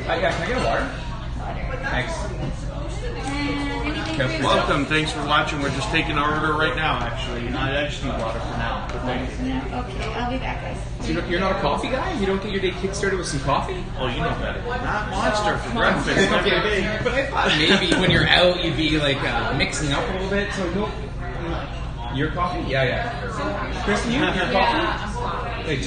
Yeah, can I get a water? Thanks. Okay, welcome. Thanks for watching. We're just taking our order right now, actually. I just need water for now. But thanks. Okay, I'll be back, guys. So you're not a coffee guy? You don't get your day kick-started with some coffee? Oh, you know better. Not Monster for breakfast. Okay, but I thought maybe when you're out, you'd be like mixing up a little bit. So no. Your coffee? Yeah. Kristin, you have your coffee? Like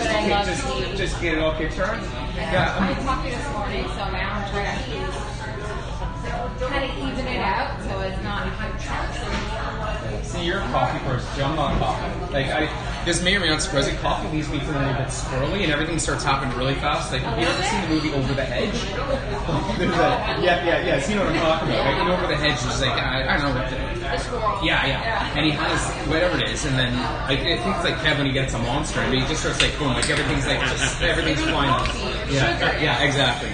just get it all kick-started? Yeah. I had coffee this morning, so now I'm trying to kind of even it out so it's not 100%. See, you're a coffee person. I'm not a coffee. Like this may or may not surprise you. Coffee leaves me feeling a little bit squirrely, and everything starts happening really fast. Like, have you ever seen the movie Over the Hedge? There's that. Yeah. So you know what I'm talking about, right? And Over the Hedge is like I don't know what the squirrel. Yeah. And he has whatever it is, and then like I think it's like Kevin when he gets a monster, and he just starts like boom, like everything's flying. Yeah, exactly.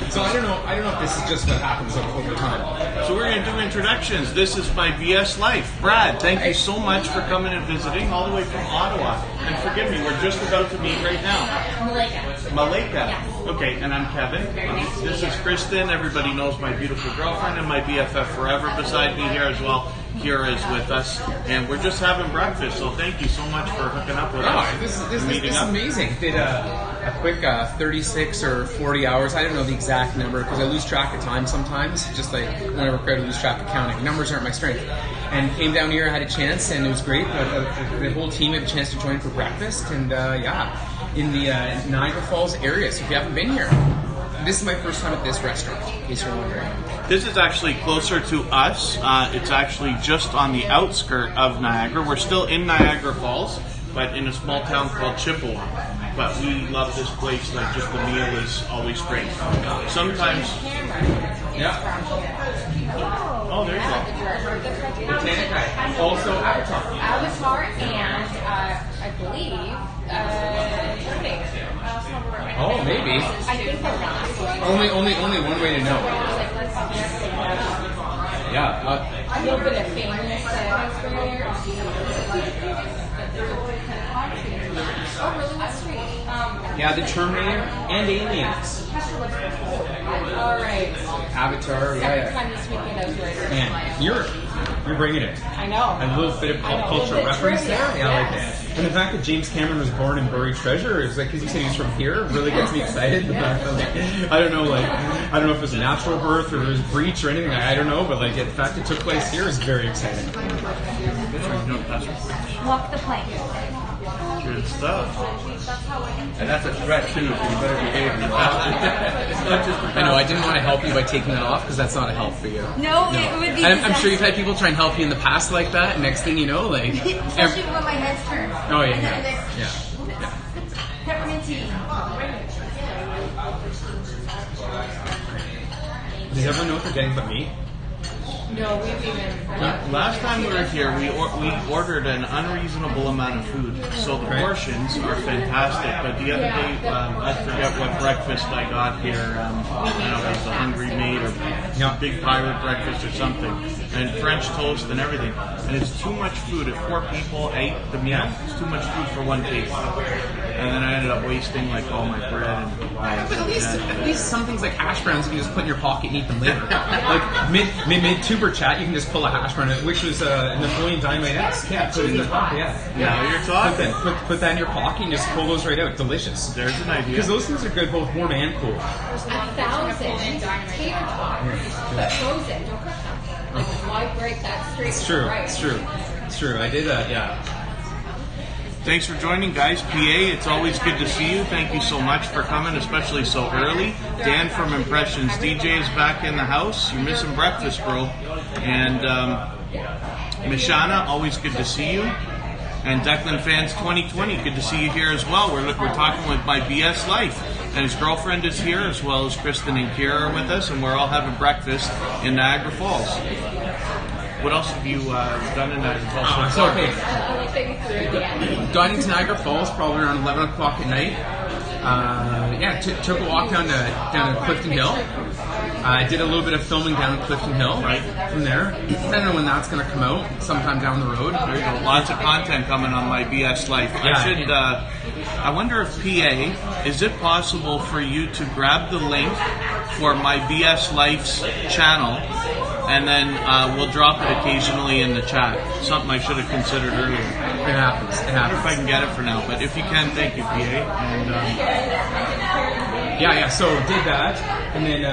So I don't know if this is just what happens over time. So we're going to do introductions. This is my BS Life. Brad, thank you so much for coming and visiting all the way from Ottawa. And forgive me, we're just about to meet right now. Malika. Yes. Okay, and I'm Kevin. This is Kristin. Everybody knows my beautiful girlfriend and my BFF forever beside me here as well. Kiera is with us, and we're just having breakfast, so thank you so much for hooking up with us. This is amazing. Did a quick 36 or 40 hours. I don't know the exact number because I lose track of time sometimes. Just like when I work out, I lose track of counting. Numbers aren't my strength. And came down here, had a chance, and it was great. The whole team had a chance to join for breakfast, and in the Niagara Falls area. So if you haven't been here, this is my first time at this restaurant, in case you're wondering. This is actually closer to us. It's actually just on the outskirt of Niagara. We're still in Niagara Falls, but in a small town called Chippewa. But we love this place. Like, just the meal is always great. Sometimes, Oh, there you go. Botanic, also Avatar and I believe Oh, maybe. I think they're not. Only one way to know. A little bit of famous Oh, really? What street? Yeah, the Terminator and Aliens. All right. Avatar, Second time this weekend I was right. Man, you're bringing it. I know. A little bit of pop culture reference there. Yeah, I like that. And the fact that James Cameron was born in Buried Treasure is like, because you said he's from here, really gets me excited. The fact that, I don't know if it was a natural birth or it was breach or anything. I don't know, but like the fact it took place here is very exciting. Walk the plank. Good stuff. And that's a threat too, so you better behave. It's not just I know, I didn't want to help you by taking that off because that's not a help for you. No. It would be. I'm sure you've had people try and help you in the past like that. Next thing you know, like especially when my head's turned. Oh yeah. Peppermint tea. Does everyone know what they're getting but me? No, we've even. Last time we were here, we ordered an unreasonable amount of food, so the portions are fantastic. But the other day, I forget what breakfast I got here. I don't know if it was a Hungry Maid or Big Pirate breakfast or something, and French toast and everything. And it's too much food. If 4 people ate the meal, it's too much food for one table. And then I ended up wasting like all my bread and But at least some things like hash browns you can just put in your pocket and eat them later. Like mid tuber chat, you can just pull a hash brown, which was Napoleon Dynamite-esque. Yeah, put it in the pocket. Yeah. Now you're talking. Put that in your pocket and just pull those right out. Delicious. There's an idea. Because those things are good, both warm and cool. 1,000 tater tots, but frozen. Don't cook them. Like, why break that straight? It's true. I did that. Yeah. Thanks for joining, guys. PA, it's always good to see you. Thank you so much for coming, especially so early. Dan from Impressions DJ is back in the house. You're missing breakfast, bro. And Mishana, always good to see you. And Declan Fans 2020, good to see you here as well. We're talking with my BS Life. And his girlfriend is here, as well as Kristin and Kiera are with us, and we're all having breakfast in Niagara Falls. What else have you done in Niagara Falls? So okay. Got into Niagara Falls probably around 11 o'clock at night. Took a walk down to Clifton Hill. I did a little bit of filming down in Clifton Hill. Right. From there. I don't know when that's going to come out. Sometime down the road. There you go. Lots of content coming on My BS Life. Yeah. I wonder if PA, is it possible for you to grab the link for My BS Life's channel, and then we'll drop it occasionally in the chat. Something I should have considered earlier. It happens. It I wonder if I happens. can get it for now, but if you can, thank you, PA. And Yeah. So did that, and then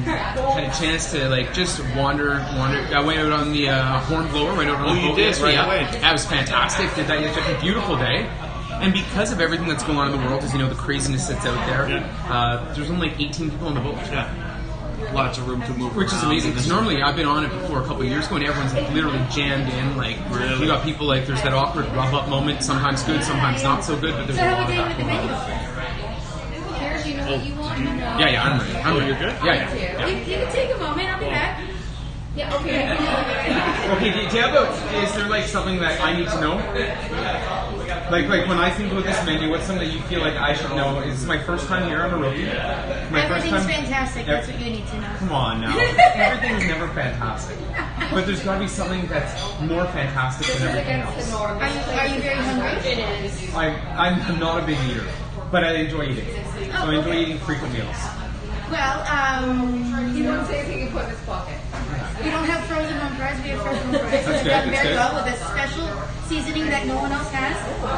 had a chance to like just wander. I went out on the horn blower right over on the you boat did, yesterday. right away. That was fantastic. Did that yesterday. A beautiful day. And because of everything that's going on in the world, as you know, the craziness that's out there, there's only like 18 people on the boat. yeah, lots of room to move Which is around. amazing, because normally I've been on it before a couple of years ago, and everyone's like literally jammed in. Like, Really? you got people like, there's that awkward rub-up moment, sometimes good, sometimes not so good, but there's So a how lot we of doing that with the going on. menu? Here, do you know what you want? Yeah, I'm ready. I'm ready. you're good? Yeah. You can take a moment. I'll be back. Yeah, okay. Okay, do you have is there like something that I need to know? Like when I think about this menu, what's something that you feel like I should know? Is this my first time here on a rookie? My Everything's fantastic. That's what you need to know. Come on now. Everything's never fantastic. But there's got to be something that's more fantastic than everything Against the else. norm. Are you very hungry? It is. I'm not a big eater, but I enjoy eating. So I enjoy eating frequent meals. Well, He won't say if he can put in his pocket. we don't have frozen home fries. We have fresh home fries. That's good, Done that's very good. well with a special seasoning that no one else has.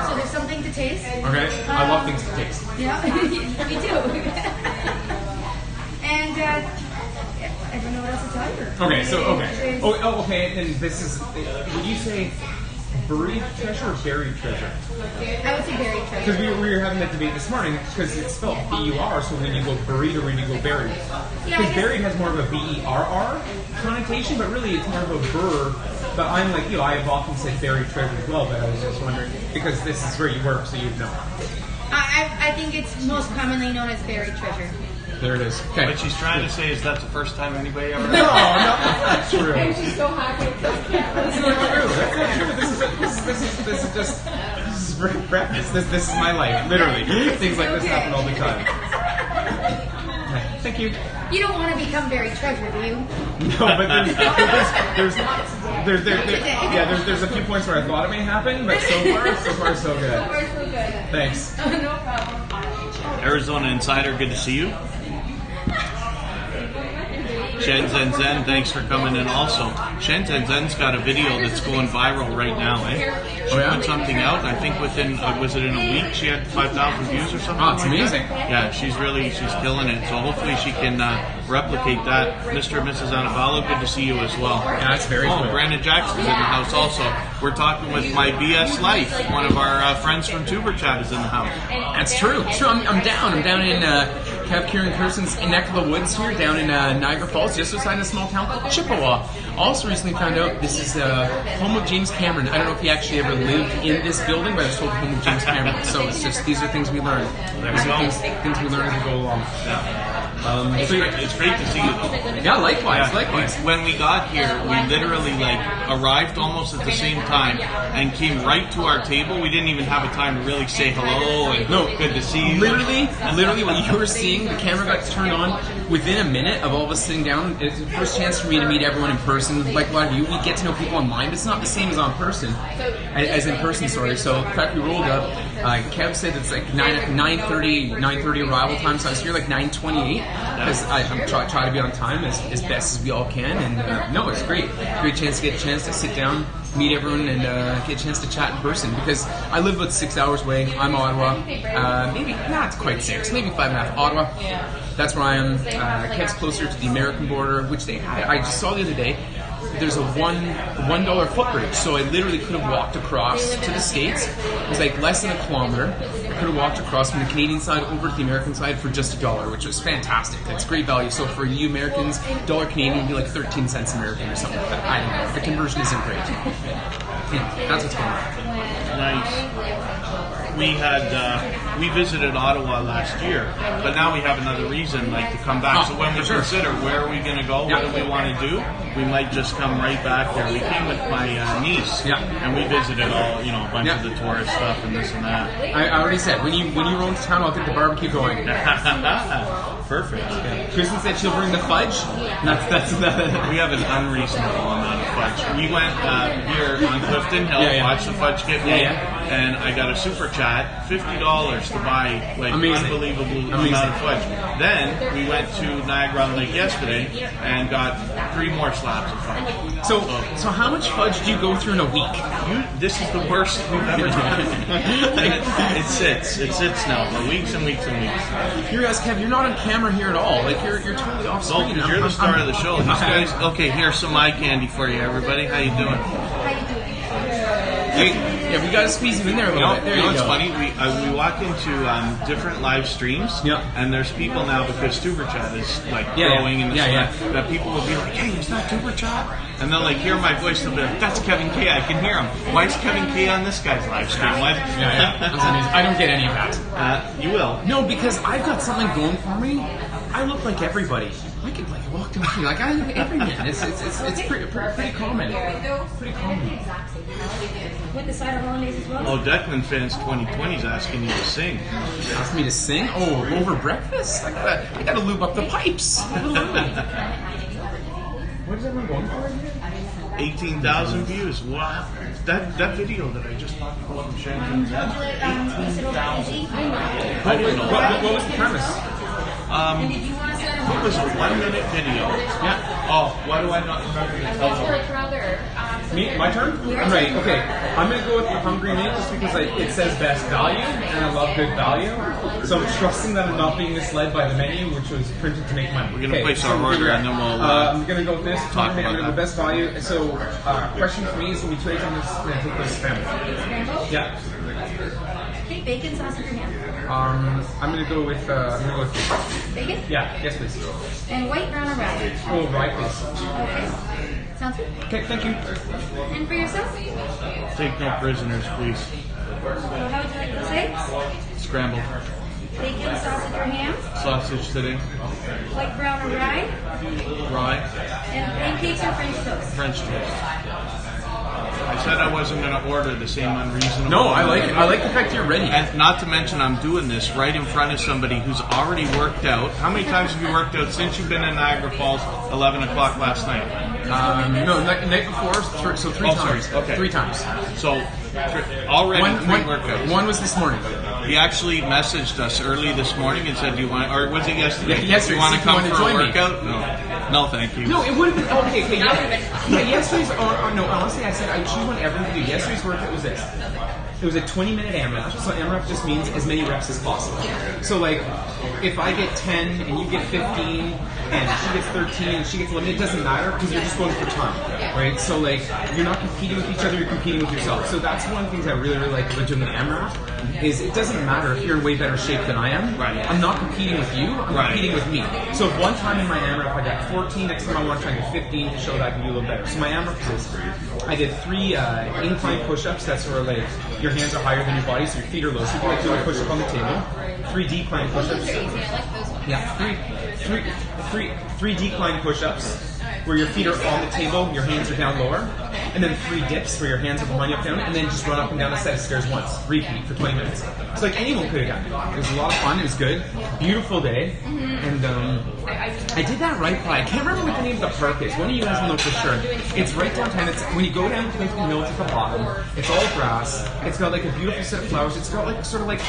So there's something to taste. Okay? I love things to taste. Yeah, me too. And I don't know what else to tell you. Okay, so okay. Oh, okay. And this is. Would you say buried treasure or buried treasure? I would say buried Because treasure. we were having that debate this morning because it's spelled B-U-R. So when you go buried or when you go buried, Yeah, I because guess- buried has more of a B-E-R-R connotation, but really it's more of a burr. But I'm like you. I have often said buried treasure as well. But I was just wondering because this is where you work, so you'd know. I think it's most commonly known as buried treasure. There it is. Okay. What she's trying to say is that's the first time anybody ever. No, that's true. And she's so happy it's so cute. That's not true. That's not true. This is just breakfast. This is my life, literally. Things like this happen all the time. Okay, thank you. You don't want to become buried treasure, do you? No, but there's a few points where I thought it may happen, but so far so good. We're so good. Thanks. No problem. Arizona Insider, good to see you. Shen Zen Zen, thanks for coming in also. Shen Zen Zen's got a video that's going viral right now, eh? She Oh, yeah? put something out, I think within, was it in a week she had 5,000 views or something? Oh, it's like amazing. That? Yeah, she's killing it. So hopefully she can replicate that. Mr. and Mrs. Anavalo, good to see you as well. Yeah, that's very Oh, cool. Brandon Jackson's in the house also. We're talking with My BS Life. One of our friends from Tuber Chat is in the house. That's true. It's true. I'm down. I'm down in Kev, Kiera, and Kristin's neck of the woods here, down in Niagara Falls, just outside a small town called Chippewa. Also recently found out this is home of James Cameron. I don't know if he actually ever lived in this building, but I was told home of James Cameron. So it's just these are things we learn. There These we are go. things we learn as we go along. It's great to see you though. Yeah, likewise, Yeah, likewise. When we got here, we literally arrived almost at the same time and came right to our table. We didn't even have a time to really say hello and good to see you. Literally what you were seeing, the camera got turned on within a minute of all of us sitting down. It's the first chance for me to meet everyone in person. Like a lot of you, we get to know people online, but it's not the same as on person, as in person. Sorry. So in fact, we rolled up. Kev said it's like 9:30 arrival time, so I was here like 9:28 because I'm try to be on time as best as we all can. And no, it's great chance to get a chance to sit down, meet everyone, and get a chance to chat in person because I live about 6 hours away. I'm Ottawa, maybe not quite 6, maybe 5.5. Ottawa. That's where I am. Kev's closer to the American border, which I just saw the other day. There's a $1 footbridge, so I literally could have walked across to the States. It was like less than a kilometer. I could have walked across from the Canadian side over to the American side for just $1, which was fantastic. That's great value. So for you Americans, $1 Canadian would be like 13 cents American or something like that. I don't know. The conversion isn't great. Yeah, that's what's going on. Nice. We visited Ottawa last year, but now we have another reason to come back. So when we consider where are we going to go, what do we want to do, we might just come right back there. We came with my niece, and we visited all a bunch of the tourist stuff and this and that. I already said when you roll into town, I'll get the barbecue going. Perfect. Kristin said she'll bring the fudge. That's We have an unreasonable amount of fudge. We went here on Clifton Hill, watched the fudge get made, and I got a super chat, $50 to buy like unbelievable amount of fudge. Then we went to Niagara Lake yesterday and got 3 more slabs of fudge. So how much fudge do you go through in a week? This is the worst we've ever done. It sits now for weeks and weeks and weeks. You guys, Kev, you're not on camera here at all. Like you're totally off screen. No, you're the star of the show. These guys. Okay, here's some eye candy for you, everybody. How you doing? Yeah, we gotta squeeze you in there a little bit. There you go. It's funny. We walk into different live streams, and there's people now because TubeBuddy is like growing and that people will be like, "Hey, is that TubeBuddy?" And they'll like hear my voice. They'll be like, "That's Kevin Kaye. I can hear him. Why is Kevin Kaye on this guy's live stream?" I don't get any of that. You will. No, because I've got something going for me. I look like everybody. I could like walk down the street like I look every man. It's pretty common. Pretty common. With the side of hollandaise as well? Oh, Declan Fans 2020 is asking you to sing. Ask me to sing? Oh, over breakfast? I gotta lube up the pipes. What is everyone going for here? 18,000 views. Wow. That video that I just talked about from Shenzhen. 18,000. What was the premise? It was a 1-minute video. Yeah. Oh, why do I not remember the title? Me? My turn? Right, okay. I'm going to go with the hungry meat just because it says best value, and I love good value. So I'm trusting that I'm not being misled by the menu, which was printed to make money. We're going to place our order, and then we'll I'm going to go with this. talk I'm about going to go best value. So, question for me is going to be 2 eggs on this, and I take this scrambled. Scrambled? Yeah. Okay, bacon, sausage, or ham? I'm going to go with Bacon? Yeah, yes please. And white, brown, or rye? Oh, right please. Okay. Sounds good. Okay, thank you. And for yourself? take no prisoners, please. So how would you like those eggs? Scrambled. Bacon, sausage, or ham? Sausage today. White, brown, or rye? Rye. And pancakes or French toast? French toast. I said I wasn't going to order the same unreasonable. No, I like it. I like the fact you're ready. And not to mention, I'm doing this right in front of somebody who's already worked out. How many times have you worked out since you've been in Niagara Falls? 11 o'clock last night. No, night before. So three times. Sorry. Okay. 3 times. So already three workouts. One was this morning. He actually messaged us early this morning and said, "Do you want?" Or was it yesterday? Yeah, yesterday. Do you want to come for a join me? workout? No, thank you. No, it would have been okay. Yesterday's. No, honestly, I said I choose one every to do. Yesterday's workout was this. It was a 20-minute AMRAP. So AMRAP just means as many reps as possible. So like, if I get 10 and you get 15 and she gets 13 and she gets 11, it doesn't matter because you're just going for time, right? So like, you're not competing with each other, you're competing with yourself. So that's one of the things I really like about doing the AMRAP is it doesn't matter if you're in way better shape than I am. Right. I'm not competing with you, I'm competing with me. So if one time in my AMRAP I got 14, next time I want to try and get 15 to show that I can do a little better. So my AMRAP is I did 3 incline push-ups. That's where like your hands are higher than your body, so your feet are low. So you can like do a push-up on the table. 3 decline push-ups. Yeah, 3 decline push-ups where your feet are on the table, your hands are down lower, and then 3 dips where your hands are behind you up down, and then just run up and down a set of stairs once. Repeat for 20 minutes. It's like anyone could have done it. It was a lot of fun. It was good. Beautiful day. And I did that right by, I can't remember what the name of the park is. One of you guys will know for sure. It's right downtown. It's when you go down Clifton Hill to the bottom. It's all grass. It's got like a beautiful set of flowers. It's got like sort of like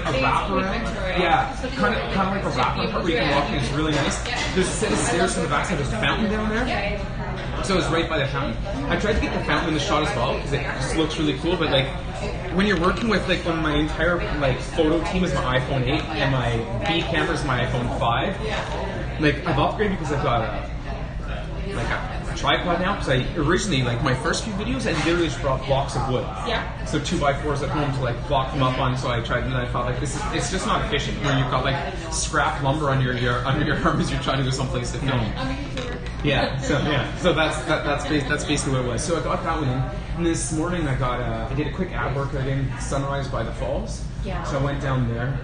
a wraparound. Yeah, kind of like a wraparound part where you can walk in. It's really nice. There's a set of stairs from the backside. There's a fountain down there. So it's right by the fountain. I tried to get the fountain in the shot as well because it just looks really cool. But like when you're working with like when my entire like photo team is my iPhone 8 and my B camera is my iPhone 5. Like I've upgraded because I've got a tripod now. Because I originally like my first few videos I literally just brought blocks of wood. Yeah. So 2x4s at home to like block them up on. So I tried and I thought like it's just not efficient when you've got like scrap lumber under your arm as you're trying to go someplace to film. Yeah, so that's basically what it was. So I got that one in, and this morning I did a quick ab workout in Sunrise by the Falls. Yeah. So I went down there,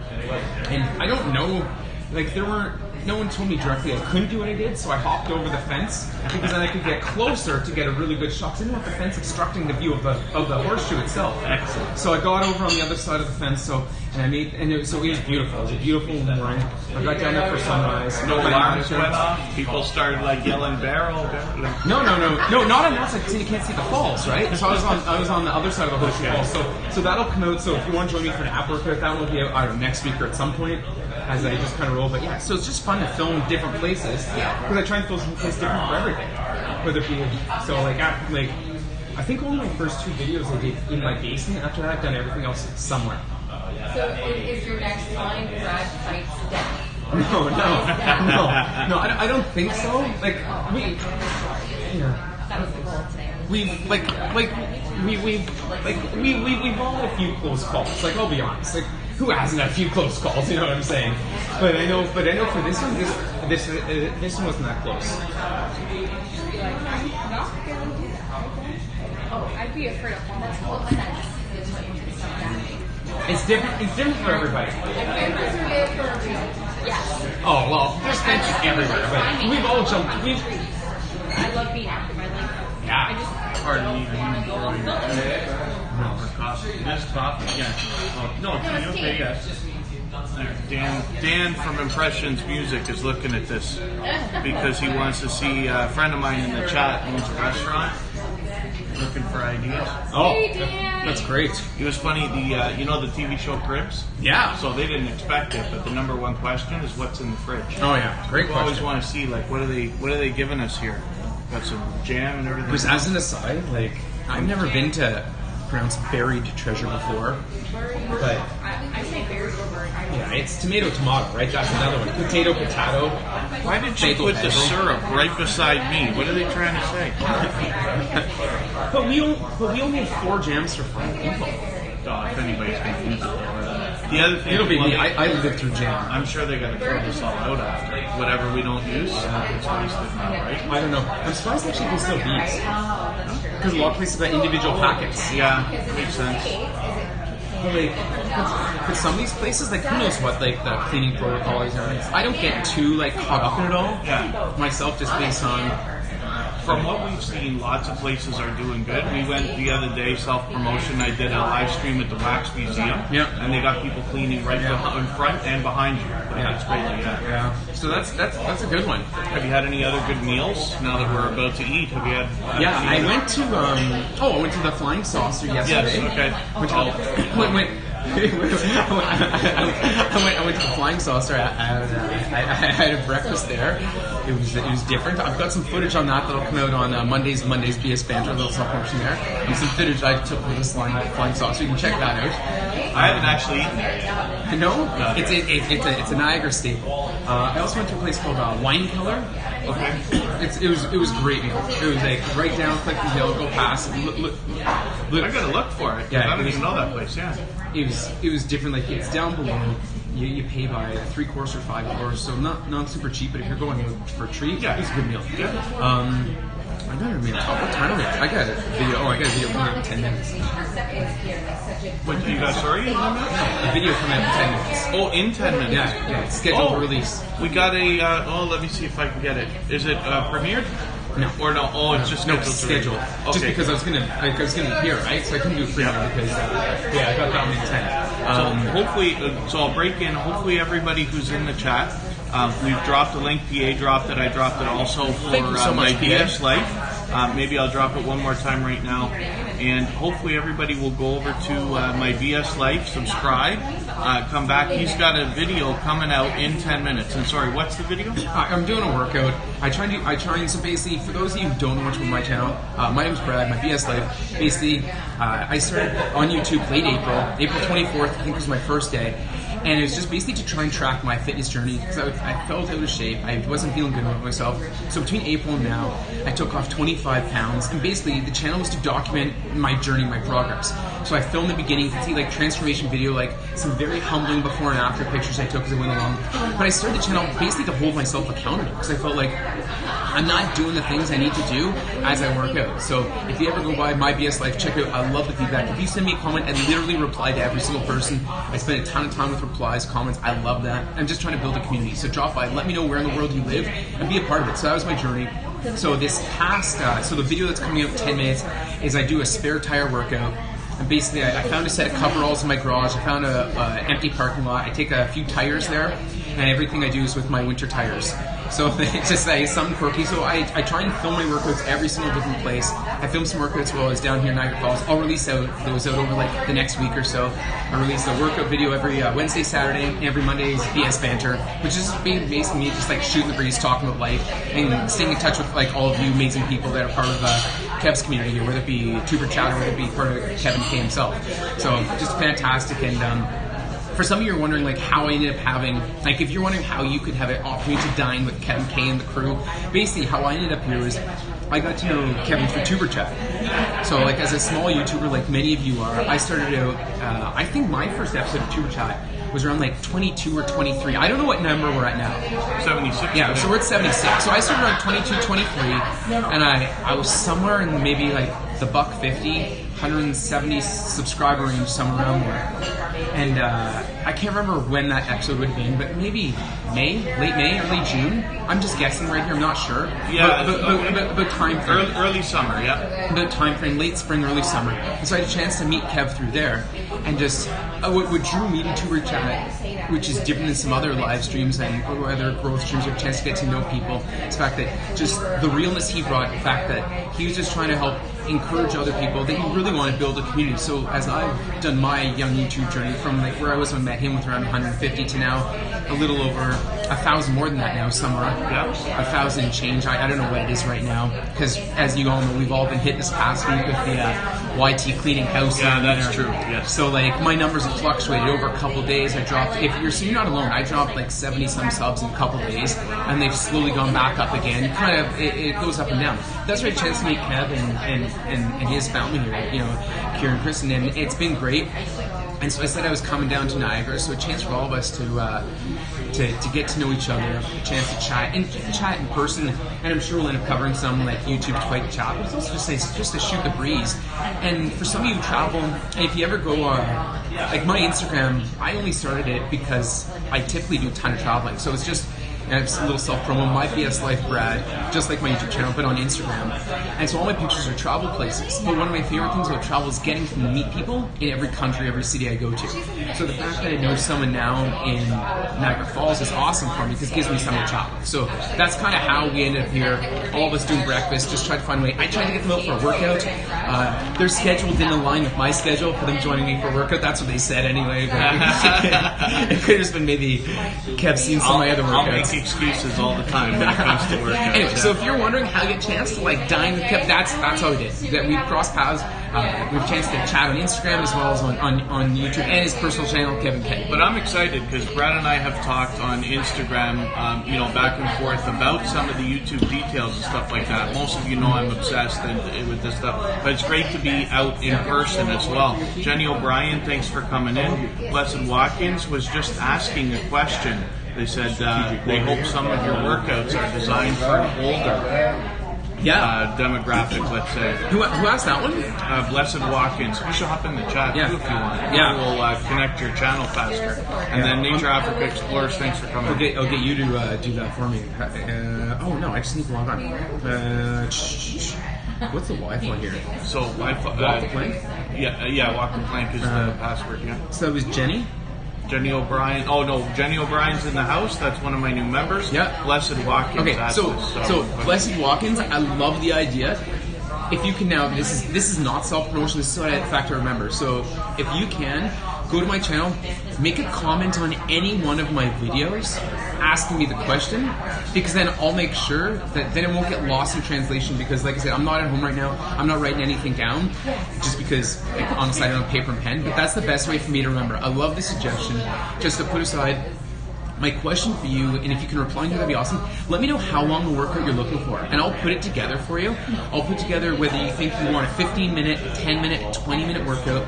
and I don't know, like there weren't no one told me directly I couldn't do what I did, so I hopped over the fence because then I could get closer to get a really good shot. 'Cause I didn't want the fence obstructing the view of the horseshoe itself. Excellent. So I got over on the other side of the fence. So it was beautiful. It was a beautiful morning. I got down there for sunrise. No alarms went off. People started like yelling barrel. No, not on that side. You can't see the falls, right? So I was on the other side of the horseshoe falls. So that'll come out. So if you want to join me for an app workout, that will be out, I don't know, next week or at some point as I just kind of roll. But yeah, so it's just fun to film different places because I try and film some places different for everything. Whether it be I think only my first 2 videos I did in my basement. After that, I've done everything else somewhere. So is your next line Brad fights death? No, I don't think so. Like That was the goal today. We've all had a few close calls. Like, I'll be honest. Like, who hasn't had a few close calls? You know what I'm saying? But I know for this one, this one wasn't that close. Oh, I'd be afraid of falling. It's different for everybody. Yes. Oh well, there's fences everywhere, but we've all jumped. I love being active. I like. Yeah. I just. Pardon me, no, for coffee. This coffee, yeah. Oh, no, it's okay, yes. Dan from Impressions Music is looking at this because he wants to see a friend of mine in the chat owns a restaurant. Looking for ideas. Oh, Hey, Dan. that's great. It was funny. The you know the TV show Cribs. Yeah. So they didn't expect it, but the number one question is what's in the fridge. Oh yeah, great People always question. want to see like what are they giving us here? Got some jam and everything. Because as an aside, like I've never been to pronounce buried treasure before, but I say berry or bird. yeah, it's tomato, right? That's another one. Potato. Why did you put the syrup right beside me? What are they trying to say? But we only have 4 jams for 5 people. Oh, if anybody's going to use it. The other thing It'll be me. I live through jam. I'm sure they're going to throw this all out after. Whatever we don't use, it's wasted now, right? I don't know. I'm surprised actually they still bees. Because a lot of places have individual packets. Yeah, makes sense. But some of these places, like who knows what, like the cleaning protocol is. I don't get too like caught up in it all. Yeah. Myself, just based on. From what we've seen, lots of places are doing good. We went the other day, self-promotion. I did a live stream at the Wax Museum. Yeah. And they got people cleaning right in front and behind you. Yeah. It's crazy, Yeah. So that's a good one. Have you had any other good meals now that we're about to eat? Have you had? Yeah, I went to the Flying Saucer yesterday. Yes. Okay. I went to the Flying Saucer. I had a breakfast there. It was different. I've got some footage on that that'll come out on Monday's BS Banter, a little self-promotion there. And some footage I took with this Flying Saucer. You can check that out. I haven't actually eaten there. No, it's a Niagara staple. I also went to a place called Wine Keller. Okay. It was great meal. It was like right down Clifton Hill, go past. Look. I gotta look for it. Yeah, I don't even know that place. Yeah. It was different. Like it's down below. You pay by 3 course or 5 course, so not super cheap. But if you're going for a treat, Yeah. it's a good meal. Yeah. I don't remember what time of it. I got a video. I got a video coming out in 10 minutes. What you got? Sorry. A video coming out in 10 minutes. Oh, in 10 minutes. Yeah, it's scheduled for release. We got a. Let me see if I can get it. Is it premiered? No. Or no? Oh, it's just No, scheduled. it's scheduled. Okay. Just because I was gonna be here, right? So I couldn't do a premiere because I got that one in 10. So hopefully, so I'll break in. Hopefully, everybody who's in the chat, we've dropped the link. PA dropped it. I dropped it also for Thank you so much, my BS Life. Maybe I'll drop it one more time right now, and hopefully everybody will go over to my BS Life, subscribe, come back. He's got a video coming out in 10 minutes. And sorry, what's the video? I'm doing a workout. I try and so basically, for those of you who don't know much about my channel, my name's Brad, my BS Life. Basically, I started on YouTube late April 24th, I think was my first day. And it was just basically to try and track my fitness journey because I felt out of shape. I wasn't feeling good with myself. So between April and now, I took off 25 pounds. And basically, the channel was to document my journey, my progress. So I filmed the beginning. You can see like transformation video, like some very humbling before and after pictures I took as I went along. But I started the channel basically to hold myself accountable because I felt like I'm not doing the things I need to do as I work out. So if you ever go by my BS Life, check out. I love the feedback. If you send me a comment, I literally reply to every single person. I spend a ton of time with replies, comments. I love that. I'm just trying to build a community. So drop by, let me know where in the world you live, and be a part of it. So that was my journey. So this past, so the video that's coming out in 10 minutes is I do a spare tire workout. And basically, I found a set of coveralls in my garage. I found a empty parking lot. I take a few tires there, and everything I do is with my winter tires. So it's just something quirky. So I try and film my workouts every single different place. I filmed some workouts while I was down here in Niagara Falls. I'll release those out over like the next week or so. I release a workout video every Wednesday, Saturday, and every Monday is BS Banter, which is basically me just like shooting the breeze, talking about life, and staying in touch with like all of you amazing people that are part of Kev's community here, whether it be Tuber Chat or whether it be part of Kevin Kaye himself. So just fantastic. And for some of you are wondering like how I ended up having, like if you're wondering how you could have an opportunity to dine with Kevin Kaye and the crew, basically how I ended up here was I got to know Kevin through Tuber Chat. So like as a small YouTuber like many of you are, I started out, I think my first episode of Tuber Chat was around like 22 or 23. I don't know what number we're at now. 76. Yeah, so we're at 76. So I started around 22, 23, and I was somewhere in maybe like the $150, 170 subscriber range, somewhere around there. And I can't remember when that episode would have been, but maybe May, late May, early June. I'm just guessing right here, I'm not sure. Yeah, but time frame. Early summer, yeah. The time frame, late spring, early summer. And so I had a chance to meet Kev through there. And just what drew me to Tuber Chat, which is different than some other live streams and other growth streams, or a chance to get to know people, is the fact that just the realness he brought, the fact that he was just trying to help encourage other people, that he really wanted to build a community. So as I've done my young YouTube journey from like where I was when I met him with around 150 to now a little over 1,000, more than that now, somewhere. Yeah. 1,000 change. I don't know what it is right now, because as you all know, we've all been hit this past week with the YT cleaning house. Yeah, that's true. Yes. So like my numbers have fluctuated over a couple of days. I dropped, so you're not alone, I dropped like 70 some subs in a couple of days, and they've slowly gone back up again. Kind of, it goes up and down. That's why I had a chance to meet Kev and his family here, you know, Kiera and Kristin, and it's been great. And so I said I was coming down to Niagara, so a chance for all of us to get to know each other, a chance to chat in person, and I'm sure we'll end up covering some like YouTube Fight Chat, but it's also just to shoot the breeze. And for some of you who travel, and if you ever go, like my Instagram, I only started it because I typically do a ton of traveling, so it's just, and it's a little self-promo, my BS Life Brad, just like my YouTube channel, but on Instagram. And so all my pictures are travel places. But one of my favorite things about travel is getting to meet people in every country, every city I go to. So the fact that I know someone now in Niagara Falls is awesome for me, because it gives me something to chat with. So that's kind of how we ended up here, all of us doing breakfast, just tried to find a way. I tried to get them out for a workout. Their schedule didn't align with my schedule for them joining me for a workout. That's what they said anyway. It could have just been maybe Kev seen some of my other workouts. Excuses all the time when it comes to work. Anyway, so if you're wondering how to get a chance to like dine with Kev, that's how we did. That we crossed paths. We have a chance to chat on Instagram as well as on YouTube and his personal channel, Kevin Kaye. But I'm excited because Brad and I have talked on Instagram, back and forth about some of the YouTube details and stuff like that. Most of you know I'm obsessed with this stuff, but it's great to be out in person as well. Jenny O'Brien, thanks for coming in. Blessed Watkins was just asking a question. They said they hope some of your workouts are designed for an older demographic, let's say. Who asked that one? Blessed Watkins. You should hop in the chat too if you want. Yeah. We'll connect your channel faster. And then Nature Africa Explorers, thanks for coming. I'll get you to do that for me. Oh no, I just need to log on. What's the Wi-Fi here? So Wi-Fi. Walk the plank? Yeah, walk the plank is the password, yeah. So it was Jenny? Jenny O'Brien. Oh no, Jenny O'Brien's in the house. That's one of my new members. Yeah. Blessed Watkins. Okay, so Blessed Watkins, I love the idea. If you can now, this is not self-promotion, this is what I had to remember. So if you can, go to my channel, make a comment on any one of my videos asking me the question, because then I'll make sure that then it won't get lost in translation, because like I said, I'm not at home right now, I'm not writing anything down, just because like, honestly I don't have paper and pen, but that's the best way for me to remember. I love the suggestion, just to put aside my question for you, and if you can reply to it, that'd be awesome. Let me know how long the workout you're looking for, and I'll put it together for you. I'll put together whether you think you want a 15-minute, 10-minute, 20-minute workout.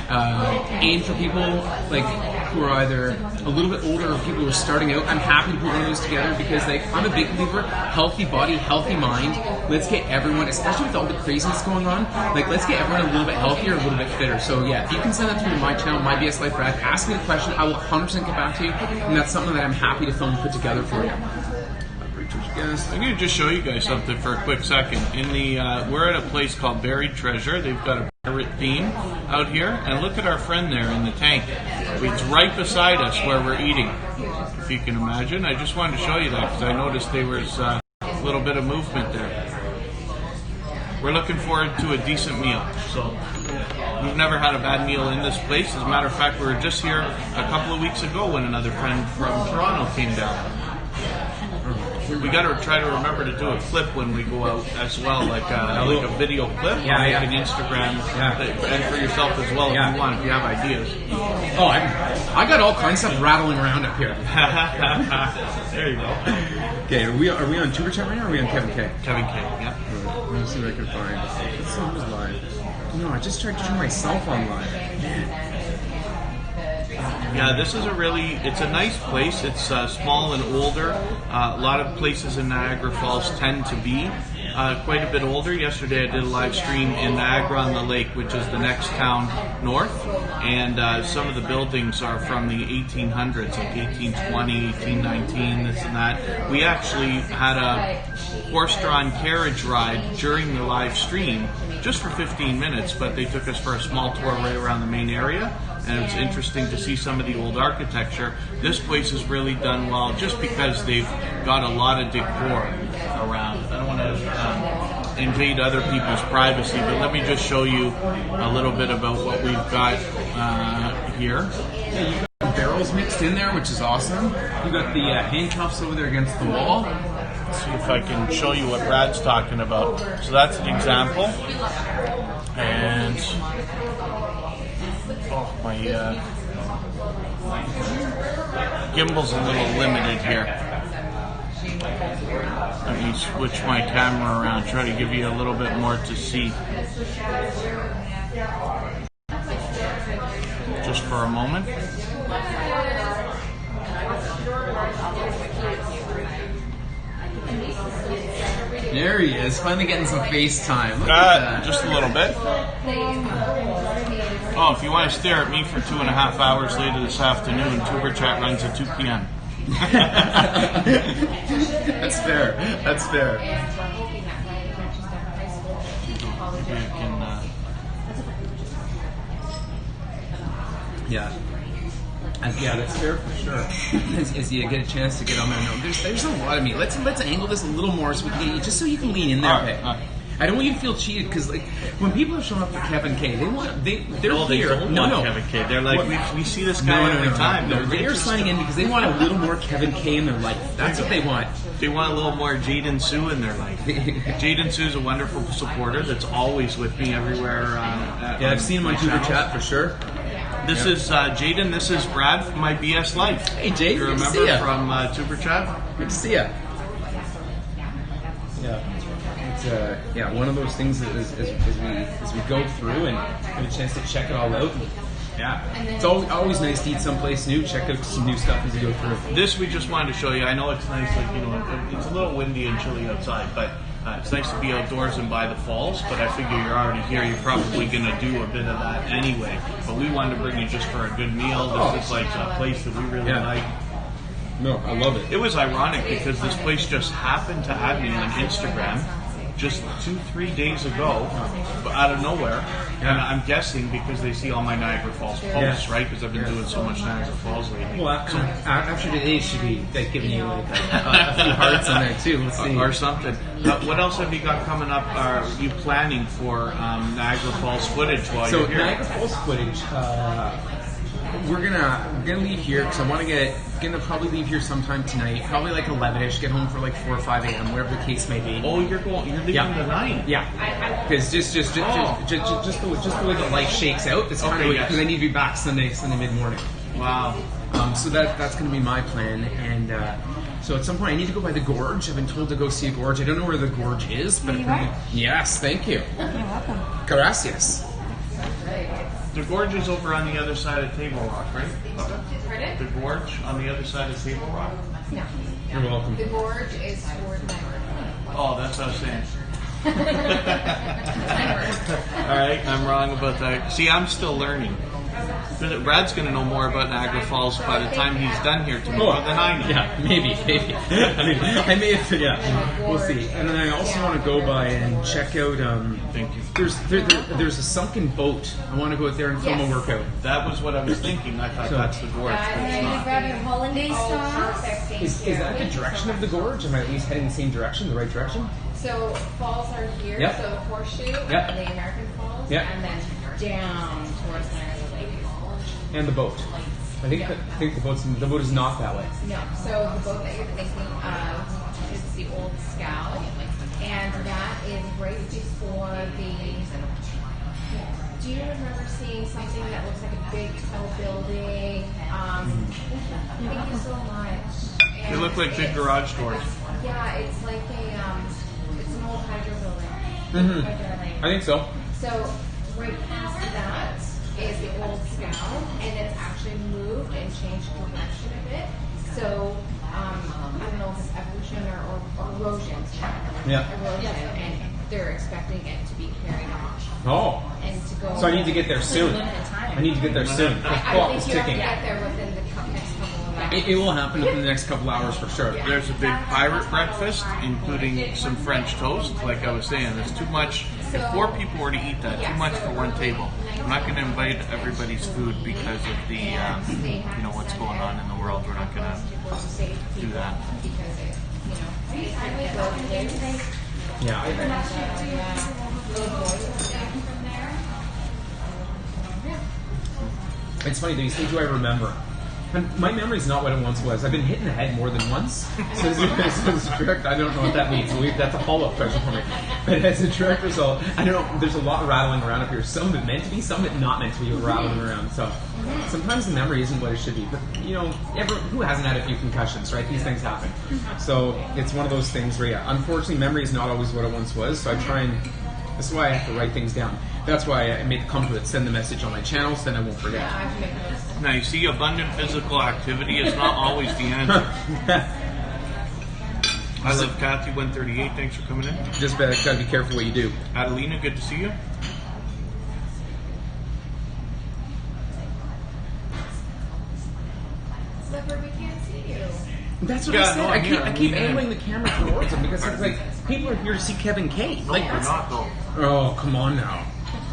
aim for people like who are either a little bit older or people who are starting out. I'm happy to put one of those together because like I'm a big believer, healthy body, healthy mind. Let's get everyone, especially with all the craziness going on, like let's get everyone a little bit healthier, a little bit fitter. So yeah, if you can send that through to my channel, My BS Life Brad, ask me a question, I will 100% get back to you, and that's something that I'm happy to film and put together for you. I'm going to just show you guys something for a quick second. In the we're at a place called Buried Treasure. They've got a pirate theme out here, and look at our friend there in the tank. It's right beside us where we're eating, if you can imagine. I just wanted to show you that because I noticed there was a little bit of movement there. We're looking forward to a decent meal. So we've never had a bad meal in this place. As a matter of fact, we were just here a couple of weeks ago when another friend from Toronto came down. We got to try to remember to do a clip when we go out as well, like a video clip, like an Instagram, and for yourself as well if you want, if you have ideas. Oh, I got all kinds of stuff rattling around up here. There you go. Okay, are we on Tuber Chat right now or are we on Kevin K? Kevin K, yeah. Let me see what I can find. Let's see who's live. No, I just tried to turn myself on live. Man. Yeah, this is it's a nice place. It's small and older. A lot of places in Niagara Falls tend to be quite a bit older. Yesterday I did a live stream in Niagara-on-the-Lake, which is the next town north, and some of the buildings are from the 1800s, like 1820, 1819, this and that. We actually had a horse-drawn carriage ride during the live stream, just for 15 minutes, but they took us for a small tour right around the main area. And it's interesting to see some of the old architecture. This place is really done well just because they've got a lot of decor around. I don't want to invade other people's privacy, but let me just show you a little bit about what we've got here. Yeah, you got barrels mixed in there, which is awesome. You got the handcuffs over there against the wall. Let's see if I can show you what Brad's talking about. So that's an example. And my gimbal's a little limited here. Let me switch my camera around, try to give you a little bit more to see. Just for a moment. There he is, finally getting some FaceTime. Look at that. Just a little bit. Oh, if you want to stare at me for 2.5 hours later this afternoon, Tuber Chat runs at 2 p.m. That's fair. That's fair. Maybe I can, Yeah. Yeah, that's fair for sure. As you get a chance to get on there, no, there's a lot of meat. Let's angle this a little more so we can get you, just so you can lean in there. All right. I don't want you to feel cheated because like when people are showing up for Kevin K, they're They here. don't want Kevin K. They're like, we see this guy every time. No, they're signing in because they want a little more Kevin K in their life. That's what they want. They want a little more Jaden Sue in their life. Jaden Sue is a wonderful supporter that's always with me everywhere. Yeah, I've seen him on Tuber Chat for sure. This is Jaden. This is Brad from My BS Life. Hey, Jaden. You remember from Tuber Chat? Good to see ya. Yeah. It's one of those things as we go through and get a chance to check it all out. Yeah, it's always nice to eat someplace new, check out some new stuff as you go through. This we just wanted to show you. I know it's nice, like it's a little windy and chilly outside, but it's nice to be outdoors and by the falls. But I figure you're already here. You're probably gonna do a bit of that anyway. But we wanted to bring you just for a good meal. This is like a place that we really like. No, I love it. It was ironic because this place just happened to add me on Instagram just 2-3 days ago, but out of nowhere. And I'm guessing because they see all my Niagara Falls posts, right? Because I've been doing so much Niagara Falls lately. Well, after today, should be like giving you like a few hearts on there too. Let's see. Or something. What else have you got coming up? Are you planning for Niagara Falls footage while you're here? So Niagara Falls footage. We're gonna leave here because I want to gonna probably leave here sometime tonight, probably like 11ish. Get home for like 4 or 5 a.m. whatever the case may be. Oh, you're leaving tonight. Yeah, because just the way the life shakes out, it's kind of because I need to be back Sunday mid morning. Wow. So that's gonna be my plan, and so at some point I need to go by the gorge. I've been told to go see a gorge. I don't know where the gorge is, but yes, thank you. You're welcome. Gracias. The gorge is over on the other side of Table Rock, right? Pardon? The gorge on the other side of Table Rock? No. You're welcome. The gorge is toward Niagara. Oh, that's what I was saying. Alright, I'm wrong about that. See, I'm still learning. Brad's going to know more about Niagara Falls by the time he's done here tomorrow than I know. Yeah, maybe. I may have, yeah. We'll see. And then I also want to go by and check out. Thank you. There's a sunken boat. I want to go out there and film a workout. That was what I was thinking. I thought that's the gorge, but it's And not. grab your hollandaise sauce. Is that the direction of the gorge? Am I at least heading the same direction, the right direction? So falls are here, Yep. so Horseshoe, Yep. and the American Falls, Yep. and then down towards Niagara Lake. And the boat. I think the boat is not that way. No, so the boat that you're thinking of is the Old Scow, and that is right before the. Do you remember seeing something that looks like a big tall building? Thank you so much. They And look like big it's- garage doors. Yeah, it's like it's an old hydro building. Mhm. Right there, like- I think so. So right past that is the Old Scow, and it's actually moved and changed direction a bit. So I don't know if it's evolution or erosion. Yeah. Erosion, and they're expecting it to be carried off Oh. and to go. So I need to get there soon. I need to get there soon. The I clock think is you have to ticking. get there within the next couple of hours. It will happen within the next couple hours for sure. There's a big pirate breakfast, including some French toast. Like I was saying, there's too much. If 4 people were to eat that, too much for one table. I'm not going to invite everybody's food because of the, you know, what's going on in the world. We're not going to do that. Yeah. It's funny, these things do I remember. And my memory's not what it once was. I've been hit in the head more than once. So as a direct, I don't know what that means. So that's a follow-up question for me. But as a direct result, I don't know, there's a lot rattling around up here. Some of it meant to be, some of it not meant to be rattling around. So sometimes the memory isn't what it should be. But, you know, who hasn't had a few concussions, right? These things happen. So it's one of those things where, yeah, unfortunately, memory is not always what it once was. So I try and, that's why I have to write things down. That's why I made the comfort, send the message on my channels, then I won't forget. Now, you see, abundant physical activity is not always the answer. I love Kathy 138. Thanks for coming in. Just gotta be careful what you do. Adelina, good to see you. Slipper, we can't see you. That's what Yeah, I said. no, I'm here. I keep angling the camera towards him because it's like people are here to see Kevin Kaye. No, Like, they're not, though. oh, come on now.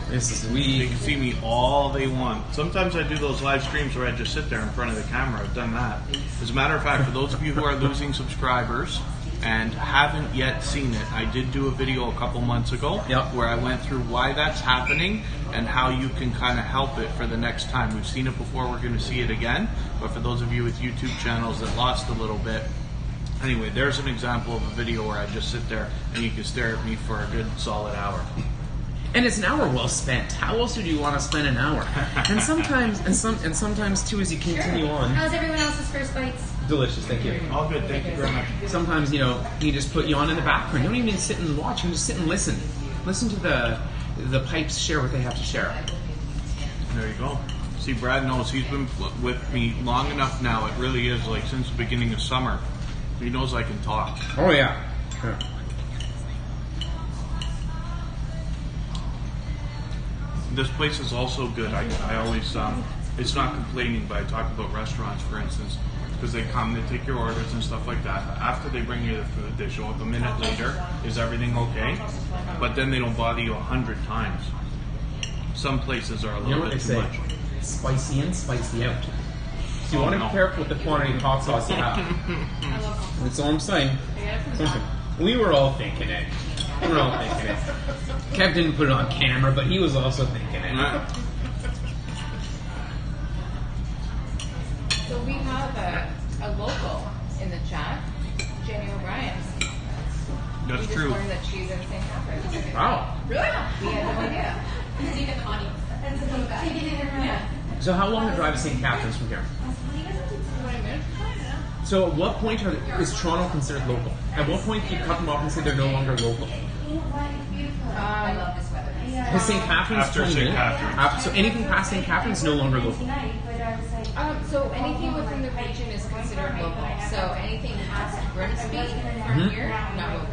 This is They we. can see me all they want. Sometimes I do those live streams where I just sit there in front of the camera. I've done that. As a matter of fact, for those of you who are losing subscribers and haven't yet seen it, I did do a video a couple months ago where I went through why that's happening and how you can kind of help it for the next time. We've seen it before, we're going to see it again. But for those of you with YouTube channels that lost a little bit, anyway, there's an example of a video where I just sit there and you can stare at me for a good solid hour. And it's an hour well spent. How else would you want to spend an hour? And sometimes, and sometimes too, as you continue on. How's everyone else's first bites? Delicious, thank you. All good, thank you very much. Sometimes, you know, you just put you on in the background. You don't even sit and watch. You just sit and listen. Listen to the pipes share what they have to share. There you go. See, Brad knows he's been with me long enough now. It really is like since the beginning of summer. He knows I can talk. Oh yeah. Yeah. This place is also good. I always, it's not complaining, but I talk about restaurants, for instance, because they come, they take your orders and stuff like that. After they bring you the food, they show up a minute later. Is everything okay? But then they don't bother you 100 times. Some places are a You know little what they bit too say? much. Spicy in, spicy out. So you want to no. be careful with the quantity of hot sauce you have. That's all I'm saying. We were all thinking it. We were all thinking it. Kev didn't put it on camera, but he was also thinking it. So we have a local in the chat, Jenny O'Brien. That's We just true. learned that she's in St. Catharines. Wow. Really? We had no idea. Yeah. So how long the drive to St. Catharines from here? 20 minutes? So at what point is Toronto considered local? At what point do you cut them off and say they're no longer local? Has St. Catherine's After 20 St. minutes? Catherine's. So anything past St. Catherine's is no longer local. So anything within the region is considered local. So anything past Grimsby from here, not local.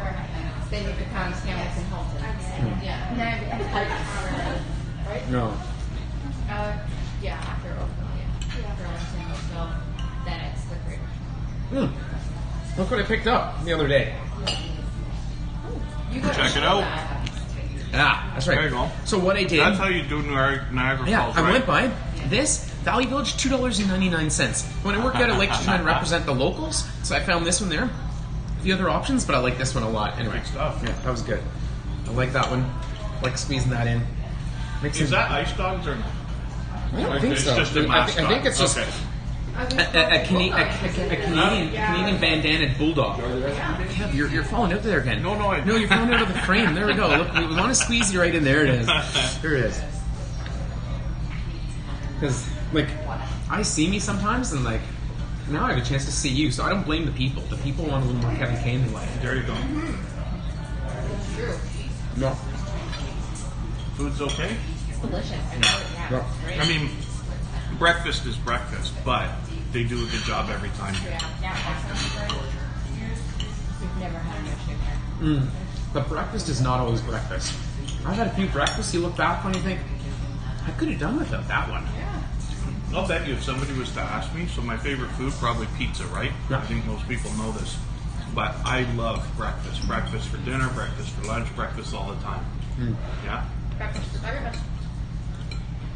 Then it becomes Hamilton, Halton. Yeah. Right? No. Yeah, after Oakville, yeah. Burlington, Oakville, then it's the greater. Look what I picked up the other day. You gotta Check it show out. that. Ah, that's right. There you go. So what I did... That's how you do Niagara Falls, Yeah, I right? went by this Valley Village, $2.99. When I worked out, I like to try and represent the locals, so I found this one there. The other options, but I like this one a lot. Anyway, Good stuff. Yeah, that was good. I like that one. I like squeezing that in. Is that ice dogs or no? I don't think It's so. just a I think mascot. it's just Okay. a Canadian bandanaed bulldog. Kev, you're falling out there again. No, No, you're falling out of the frame. There we go. Look, we want to squeeze you right in. There it is. There it is. Because, like, I see me sometimes, and, like, now I have a chance to see you, so I don't blame the people. The people want a little more Kevin Kaye in their life. There you go. True. No. Food's okay? It's delicious. No. I mean, breakfast is breakfast, but they do a good job every time. We've never had an issue here. But breakfast is not always breakfast. I've had a few breakfasts, you look back on, you think, I could have done without that one. I'll bet you if somebody was to ask me, so my favorite food, probably pizza, right? Yeah. I think most people know this. But I love breakfast. Breakfast for dinner, breakfast for lunch, breakfast all the time. Yeah? Breakfast for everybody.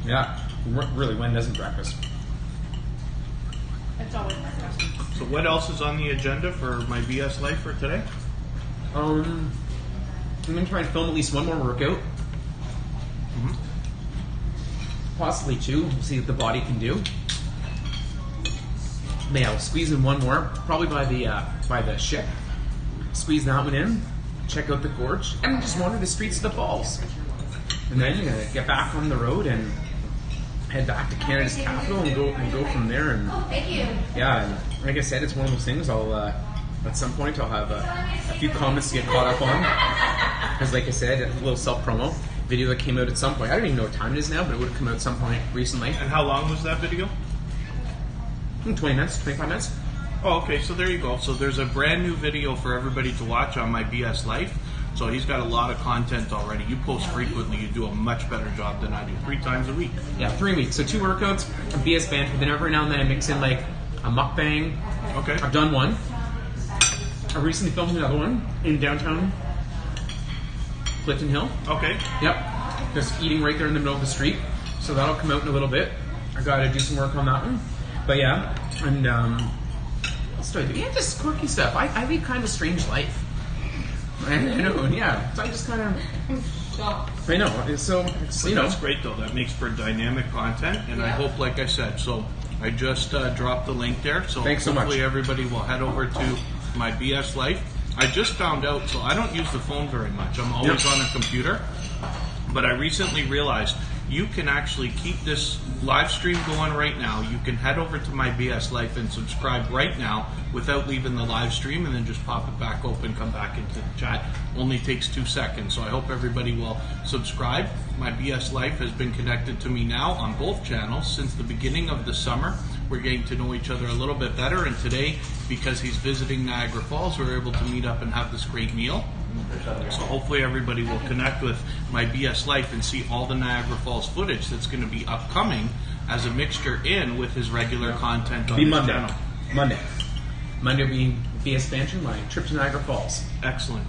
Yeah, really, when doesn't breakfast? It's always breakfast. So what else is on the agenda for my BS life for today? I'm gonna try and film at least one more workout. Possibly two. We'll see what the body can do. But yeah, we'll squeeze in one more, probably by the ship. Squeeze that one in. Check out the gorge, and just wander the streets of the falls. And then get back on the road and head back to Canada's capital and go from there. And Thank you. yeah, and like I said, it's one of those things. I'll at some point I'll have a few comments to get caught up on. Because like I said, a little self promo video that came out at some point. I don't even know what time it is now, but it would have come out at some point recently. And how long was that video? 20 minutes, 25 minutes. Oh, okay, so there you go. So there's a brand new video for everybody to watch on my BS Life. So he's got a lot of content already. You post frequently, you do a much better job than I do. 3 times a week. Yeah, 3 weeks. So 2 workouts, a BS band, but then every now and then I mix in like a mukbang. Okay. I've done one. I recently filmed another one in downtown Clifton Hill. Okay. Yep. Just eating right there in the middle of the street. So that'll come out in a little bit. I gotta do some work on that one. But yeah, and what do I do? Yeah, just quirky stuff. I lead kind of a strange life. I know, yeah. So I just kind of, I know. So, it's, But you know. that's great though. That makes for dynamic content, and I hope, like I said, so I just dropped the link there. So Thanks so much. hopefully everybody will head over to my BS Life. I just found out, so I don't use the phone very much. I'm always on a computer. But I recently realized you can actually keep this live stream going right now. You can head over to my BS Life and subscribe right now without leaving the live stream, and then just pop it back open, come back into the chat. Only takes 2 seconds. So I hope everybody will subscribe. My BS Life has been connected to me now on both channels since the beginning of the summer. We're getting to know each other a little bit better, and today, because he's visiting Niagara Falls, we're able to meet up and have this great meal. So hopefully everybody will connect with my BS Life and see all the Niagara Falls footage that's going to be upcoming as a mixture in with his regular content on Be his Monday. channel. Monday will be BS Banter, my trip to Niagara Falls. Excellent.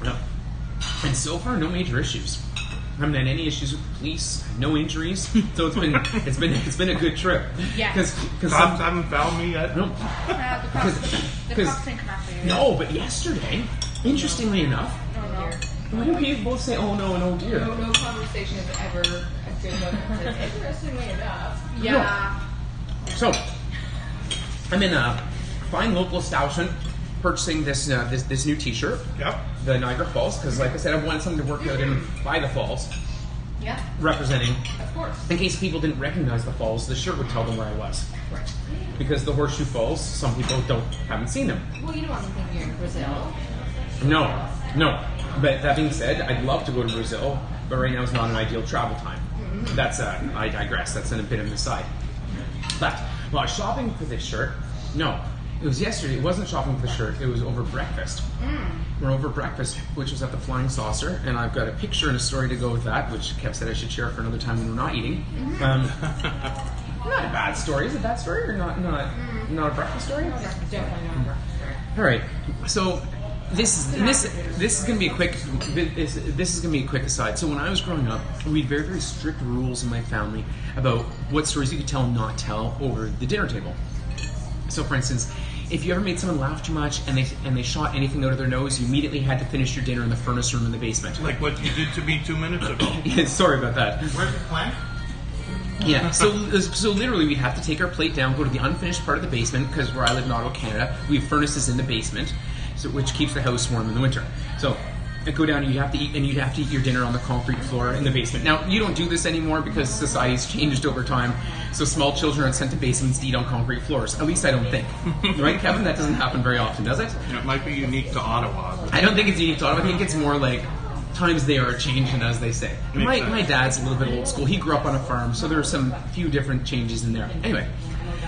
Yep. And so far, no major issues. I haven't had any issues with the police, no injuries. So it's been a good trip. Yeah. Because Cops haven't found me yet. no, The cops didn't come after you. no, but yesterday, interestingly enough, No. why do people both say "oh no" and "oh dear"? No conversation is ever a good one. Interestingly enough. Yeah. So, I'm in a fine local establishment purchasing this this new T-shirt, Yep. the Niagara Falls, because like I said, I wanted something to work out in by the falls, Yeah, representing. of course. In case people didn't recognize the falls, the shirt would tell them where I was. Right. Because the Horseshoe Falls, some people haven't seen them. Well, you don't want anything here in Brazil. No. But that being said, I'd love to go to Brazil. but right now is not an ideal travel time. That's I digress. That's a bit of an aside. But while I was shopping for this shirt, no, it was yesterday. It wasn't shopping for the shirt. It was over breakfast. We're over breakfast, which was at the Flying Saucer, and I've got a picture and a story to go with that, which Kev said I should share for another time when we're not eating. Not a bad story. Is it a bad story or not a breakfast story? Definitely not a breakfast story. All right. So this is going to be a quick this is going to be a quick aside. So when I was growing up, we had very, very strict rules in my family about what stories you could tell and not tell over the dinner table. So for instance, if you ever made someone laugh too much and they shot anything out of their nose, you immediately had to finish your dinner in the furnace room in the basement. Like what you did to me 2 minutes ago. Yeah, sorry about that. Where's the plank? Yeah, so literally we'd have to take our plate down, go to the unfinished part of the basement, because where I live in Ottawa, Canada, we have furnaces in the basement, so which keeps the house warm in the winter. So I'd go down and you'd have to eat your dinner on the concrete floor in the basement. Now, you don't do this anymore because society's changed over time, so small children are sent to basements to eat on concrete floors. At least I don't think. Right, Kevin? That doesn't happen very often, does it? It might be unique to Ottawa. I don't think it's unique to Ottawa. I think it's more like times they are changing, as they say. My dad's a little bit old school. He grew up on a farm, so there are some few different changes in there. Anyway,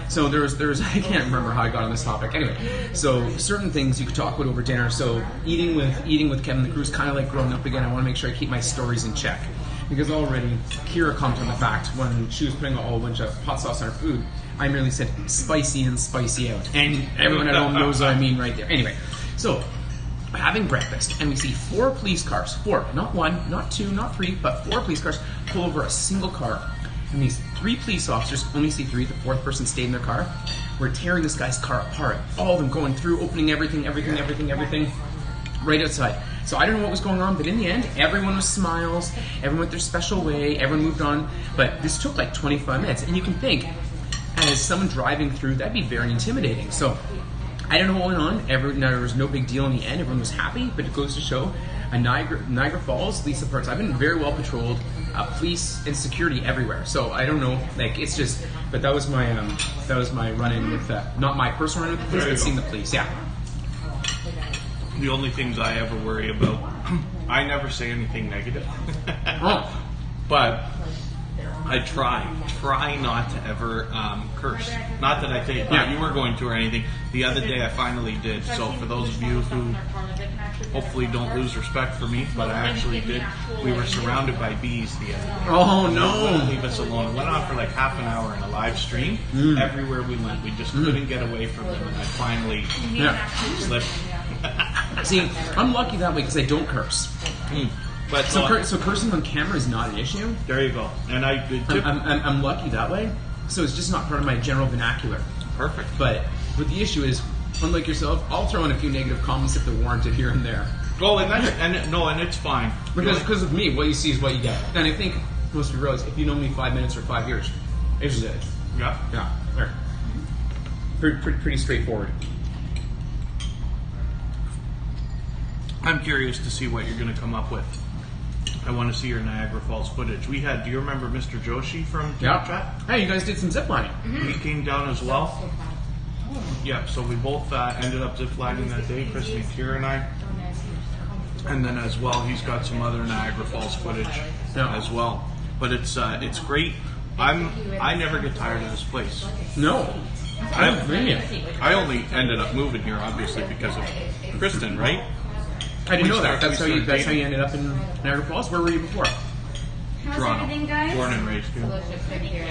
so there's I can't remember how I got on this topic. Anyway, so certain things you could talk about over dinner. So eating with Kevin the Crew is kind of like growing up again. I want to make sure I keep my stories in check, because already Kiera commented on the fact when she was putting a whole bunch of hot sauce on her food, I merely said spicy in, spicy out, and everyone at home knows what I mean right there. Anyway, so having breakfast, and we see 4 police cars, 4, not 1, not 2, not 3, but 4 police cars pull over a single car. And these 3 police officers, only see 3, the 4th person stayed in their car, were tearing this guy's car apart. All of them going through, opening everything, right outside. So I don't know what was going on, but in the end, everyone was smiles, everyone went their special way, everyone moved on. But this took like 25 minutes, and you can think, as someone driving through, that'd be very intimidating. So I don't know what went on. There was no big deal in the end. Everyone was happy, but it goes to show Niagara Falls, Lisa Parks, I've been very well patrolled, police and security everywhere. So I don't know, like it's just, but that was my run-in with, not my personal run-in with the police, but seeing the police, yeah. The only things I ever worry about, I never say anything negative. But I try not to ever curse. Not that I thought you were going to or anything. The other day I finally did. So for those of you who hopefully don't lose respect for me, but I actually did. We were surrounded by bees the other day. Oh no! No one leave us alone. It went on for like half an hour in a live stream. Everywhere we went, we just couldn't get away from them, and I finally slipped. See, I'm lucky that way because I don't curse. But so cursing on camera is not an issue. There you go. And I'm lucky that way. So it's just not part of my general vernacular. Perfect. But the issue is, unlike yourself, I'll throw in a few negative comments if they're warranted here and there. Oh, and it's fine. Because with me, what you see is what you get. And I think most people realize if you know me 5 minutes or 5 years, it's just it. Yeah. Yeah. There. Pretty straightforward. I'm curious to see what you're going to come up with. I want to see your Niagara Falls footage. Do you remember Mr. Joshi from Chat? Hey, you guys did some zip lining. He came down as well. Yeah, so we both ended up zip lining that day, Kristin, Kiera, and I. And then as well, he's got some other Niagara Falls footage as well. But it's great. I never get tired of this place. No. I don't blame you. I only ended up moving here, obviously, because of Kristin, right? I didn't know that. That's how you ended up in Niagara Falls. Where were you before? How's Toronto. everything, guys? Born and raised here.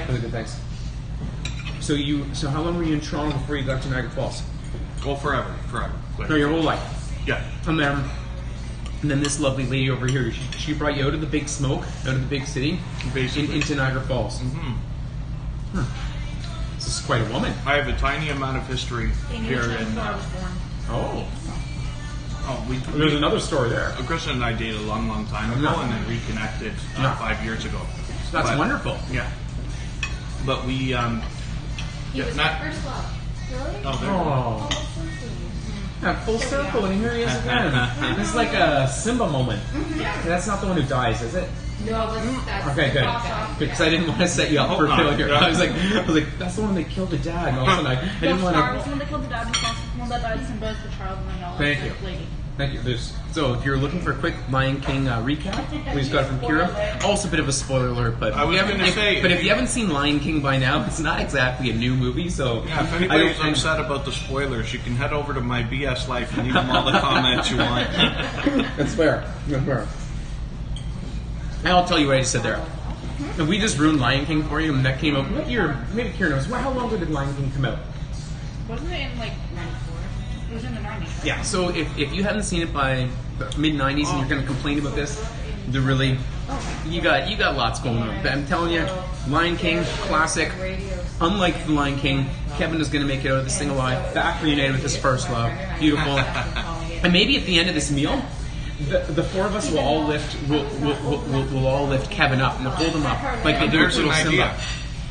Really good, thanks. So how long were you in Toronto before you got to Niagara Falls? Well, forever. No, your whole life. Yeah. And then this lovely lady over here, she brought you out of the big smoke, out of the big city, into Niagara Falls. Mm-hmm. This is quite a woman. I have a tiny amount of history here in. There's another story there. Kristin and I dated a long, long time ago, and then reconnected 5 years ago. That's wonderful. Yeah. But we. He was my first love. Really? Oh. Yeah, full circle, and here he is again. This is like a Simba moment. That's not the one who dies, is it? No, that's okay, good. Because I didn't want to set you up for failure. Yeah. I was like, that's the one they killed the dad. And all of a sudden, I didn't want to. When they killed the dad, the one that died, Simba is the child, and then Thank you. Lady. Thank you. So if you're looking for a quick Lion King recap, we just got it from Kiera. Also a bit of a spoiler alert, but if you haven't seen Lion King by now, it's not exactly a new movie. So yeah, if anybody's upset about the spoilers, you can head over to my BS Life and leave them all the comments you want. That's fair. That's fair. And I'll tell you what I just said there. And we just ruined Lion King for you, and that came out. What year? Maybe Kiera knows. How long ago did Lion King come out? Wasn't it in like 94? It was in the 90s. Right? Yeah, so if you haven't seen it by mid 90s and you're going to complain about this, they're really you got lots going on. But I'm telling you, Lion King classic. Unlike the Lion King, Kevin is going to make it out of this thing alive. Back reunited with his first love. Beautiful. And maybe at the end of this meal, the four of us will all lift we'll all lift Kevin up and hold him up like they do with little Simba.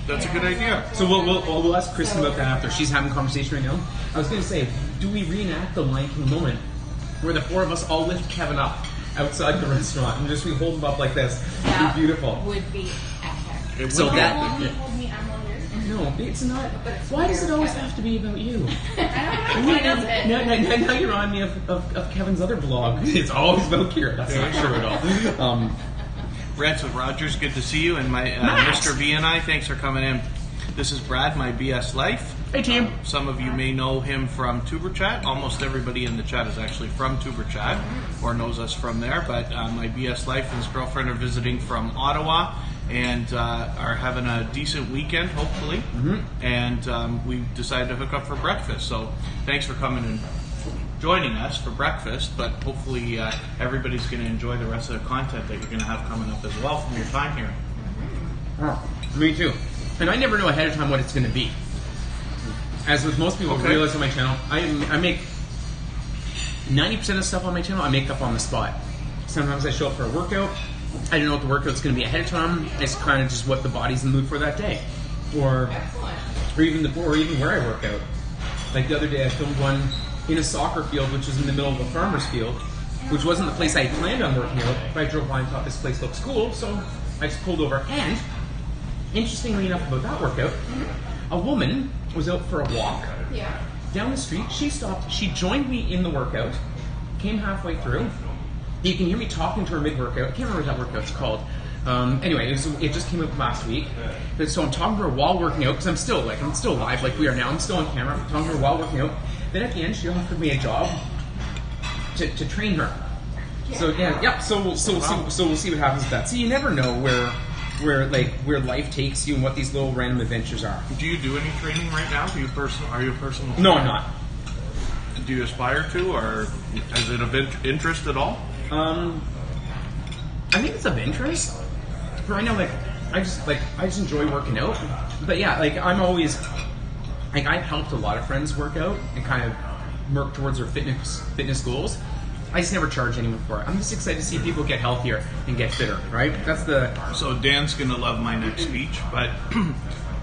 That's a good idea. So we'll ask Kristin about that after. She's having a conversation right now. I was going to say, do we reenact the Lion King moment where the four of us all lift Kevin up outside the restaurant and just we hold him up like this? It'd be beautiful. Would be epic. So that Hold me, I'm all yours. no, it's not. Why does it always have to be about you? Now you're on me of Kevin's other blog. It's always about Kiera. That's not true at all. Reds with Rogers, good to see you. And my Mr. V and I, thanks for coming in. This is Brad, my BS Life. Hey, team. Some of you may know him from Tuber Chat. Almost everybody in the chat is actually from Tuber Chat or knows us from there. But my BS Life and his girlfriend are visiting from Ottawa and are having a decent weekend, hopefully. And we decided to hook up for breakfast. So thanks for coming and joining us for breakfast, but hopefully everybody's going to enjoy the rest of the content that you're going to have coming up as well from your time here. Oh, me too. And I never know ahead of time what it's going to be. As with most people realize on my channel, I make 90% of stuff on my channel, I make up on the spot. Sometimes I show up for a workout, I don't know what the workout's going to be ahead of time, it's kind of just what the body's in the mood for that day. Or even where I work out. Like the other day I filmed one in a soccer field, which is in the middle of a farmer's field, which wasn't the place I had planned on working out, but I drove by and thought this place looks cool, so I just pulled over. And, interestingly enough about that workout, a woman was out for a walk down the street. She stopped, she joined me in the workout, came halfway through. You can hear me talking to her mid-workout. I can't remember what that workout's called. Anyway, it just came up last week. So I'm talking to her while working out, because I'm still live like we are now. I'm still on camera. I'm talking to her while working out. Then at the end, she offered me a job to train her. So yeah. So we'll see what happens with that. So you never know where life takes you and what these little random adventures are. Do you do any training right now? Are you a personal? No, I'm not. Do you aspire to, or is it of interest at all? I think it's of interest. But right now, I just enjoy working out. But yeah, I'm always. I've helped a lot of friends work out and kind of work towards their fitness goals. I just never charge anyone for it. I'm just excited to see people get healthier and get fitter, right? So Dan's going to love my next speech, but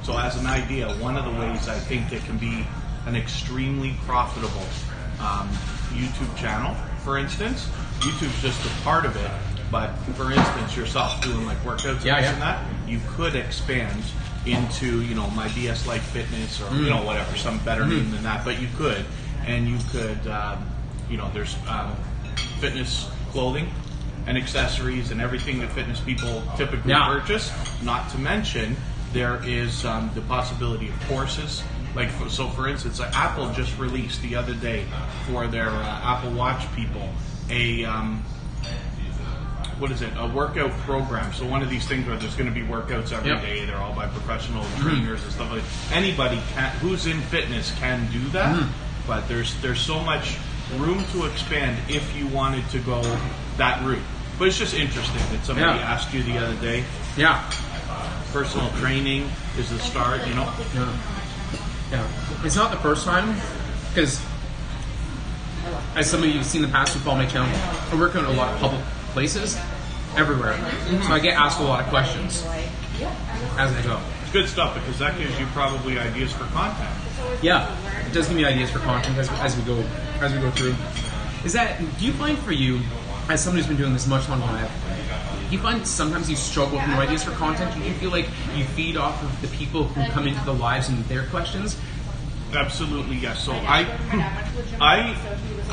so as an idea, one of the ways I think it can be an extremely profitable YouTube channel, for instance, YouTube's just a part of it, but for instance, yourself doing workouts and that, you could expand into, my BS Life Fitness or, whatever, some better name than that, but you could, and you could, there's fitness clothing and accessories and everything that fitness people typically purchase, not to mention there is the possibility of courses. So for instance, Apple just released the other day for their Apple Watch people a workout program. So one of these things where there's going to be workouts every day. They're all by professional trainers and stuff like that. Anybody who's in fitness can do that, but there's so much room to expand if you wanted to go that route. But it's just interesting that somebody asked you the other day. Yeah. Personal training is the start, Yeah. It's not the first time, because as some of you have seen in the past who follow my channel, I work on a lot of public places, everywhere. So I get asked a lot of questions as I go. It's good stuff, because that gives you probably ideas for content. Yeah, it does give me ideas for content as we go through. Do you find for you, as somebody who's been doing this much longer than I have, do you find sometimes you struggle with new ideas for content? Do you feel like you feed off of the people who come into the lives and their questions? Absolutely, yes. So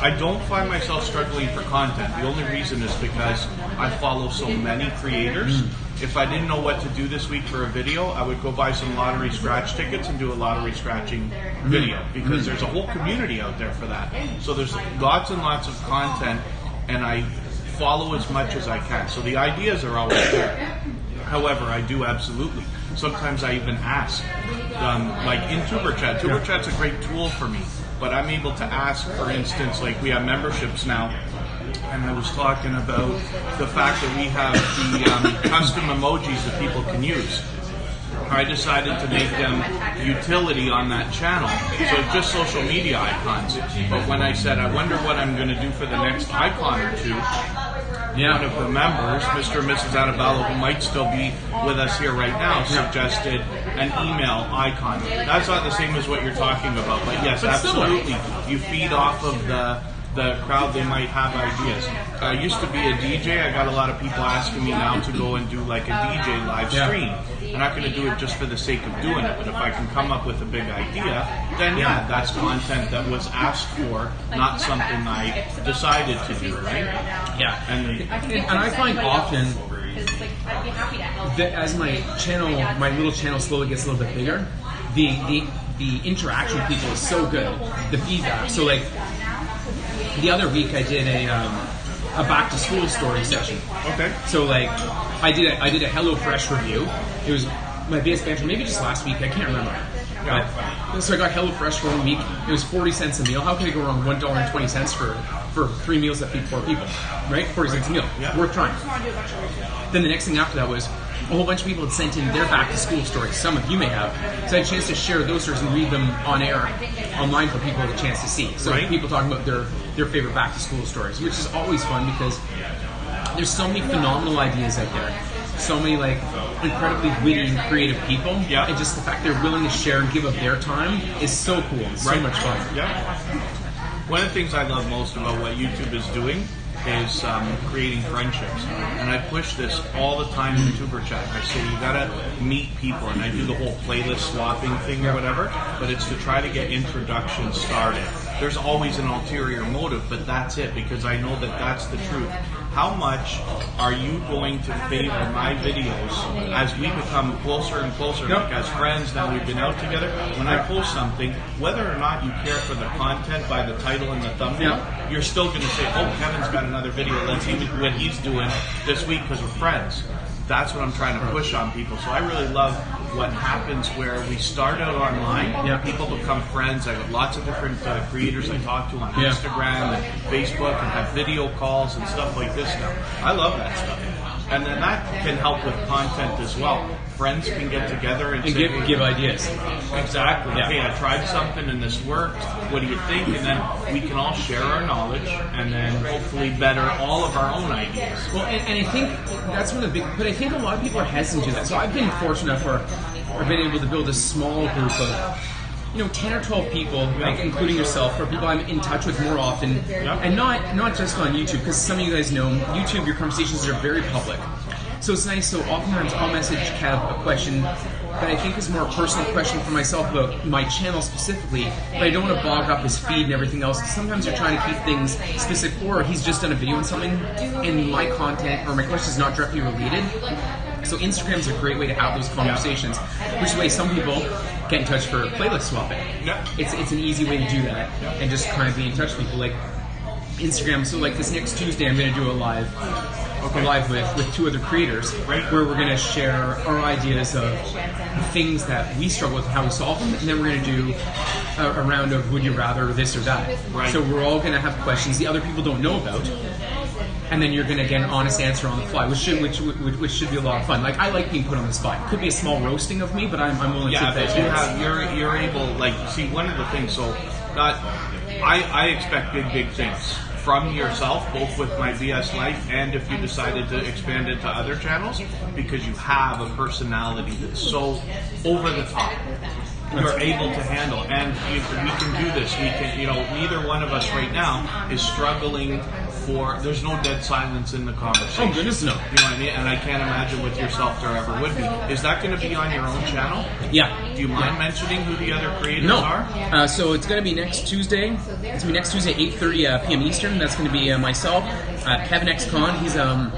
I don't find myself struggling for content. The only reason is because I follow so many creators. If I didn't know what to do this week for a video, I would go buy some lottery scratch tickets and do a lottery scratching video, because there's a whole community out there for that. So there's lots and lots of content, and I follow as much as I can. So the ideas are always there. However, I do absolutely. Sometimes I even ask, like in TuberChat. TuberChat's a great tool for me, but I'm able to ask, for instance, like we have memberships now, and I was talking about the fact that we have the custom emojis that people can use. I decided to make them utility on that channel, so it's just social media icons. But when I said, I wonder what I'm going to do for the next icon or two, one of the members, Mr. and Mrs. Annabella, who might still be with us here right now, suggested an email icon. That's not the same as what you're talking about, but yes, absolutely. You feed off of the crowd, they might have ideas. I used to be a DJ. I got a lot of people asking me now to go and do like a DJ live stream. I'm not going to do it just for the sake of doing it, but if I can come up with a big idea, then that's content that was asked for, not something I decided to do, right? Yeah. And I find often that as my little channel slowly gets a little bit bigger, the interaction with people is so good, the feedback. So like, the other week I did a back to school story session. Okay. So like I did a HelloFresh review. It was my biggest banter, maybe just last week. I can't remember. But, so I got HelloFresh for 1 week. It was 40 cents a meal. How could I go wrong? $1.20 for 3 meals that feed 4 people, right? 40 cents a meal. Worth trying. Then the next thing after that was a whole bunch of people had sent in their back to school stories. Some of you may have. So I had a chance to share those stories and read them on air, online, for people to have a chance to see. So people talking about their favorite back to school stories, which is always fun because there's so many phenomenal ideas out there. So many like incredibly witty and creative people. And just the fact they're willing to share and give up their time is so cool. It's so much fun. One of the things I love most about what YouTube is doing is creating friendships, and I push this all the time in TuberChat. I say you gotta meet people, and I do the whole playlist swapping thing or whatever, but it's to try to get introductions started. There's always an ulterior motive, but that's it, because I know that that's the truth. How much are you going to favor my videos as we become closer and closer, like as friends? Now we've been out together. When I post something, whether or not you care for the content by the title and the thumbnail, you're still going to say, oh, Kevin's got another video. Let's see what he's doing this week because we're friends. That's what I'm trying to push on people. So I really love what happens where we start out online, people become friends. I have lots of different creators I talk to on Instagram and Facebook and have video calls and stuff like this now. I love that stuff. And then that can help with content as well. Friends can get together and say, give ideas. Exactly. Hey, I tried something and this worked. What do you think? And then we can all share our knowledge and then hopefully better all of our own ideas. Well, and I think that's one of the big, but I think a lot of people are hesitant to that. So I've been fortunate enough where I've been able to build a small group of 10 or 12 people, like including yourself, or people I'm in touch with more often, and not just on YouTube, because some of you guys know, YouTube, your conversations are very public. So it's nice, so oftentimes I'll message Kev a question that I think is more a personal question for myself about my channel specifically, but I don't want to bog up his feed and everything else. Sometimes you're trying to keep things specific, or he's just done a video on something, and my content or my question is not directly related. So Instagram's a great way to have those conversations, which is why some people get in touch for playlist swapping. It's an easy way to do that, and just kind of be in touch with people like Instagram. So like this next Tuesday, I'm going to do a live with 2 other creators, where we're going to share our ideas of things that we struggle with and how we solve them, and then we're going to do a round of would you rather this or that. So we're all going to have questions the other people don't know about, and then you're going to get an honest answer on the fly, which should be a lot of fun. Like, I like being put on the spot. It could be a small roasting of me, but I'm willing to take that. You're able, like, see, one of the things, so I expect big things from yourself, both with my BS Life and if you decided to expand into other channels, because you have a personality that's so over the top. You're able to handle, and we can do this. We can, neither one of us right now is struggling for. There's no dead silence in the conversation. Oh goodness, no. You know what I mean? And I can't imagine with yourself there ever would be. Is that going to be on your own channel? Yeah. Do you mind mentioning who the other creators are? So it's going to be next Tuesday. It's going to be next Tuesday, 8:30 p.m. Eastern. That's going to be myself, Kevin X Con. He's a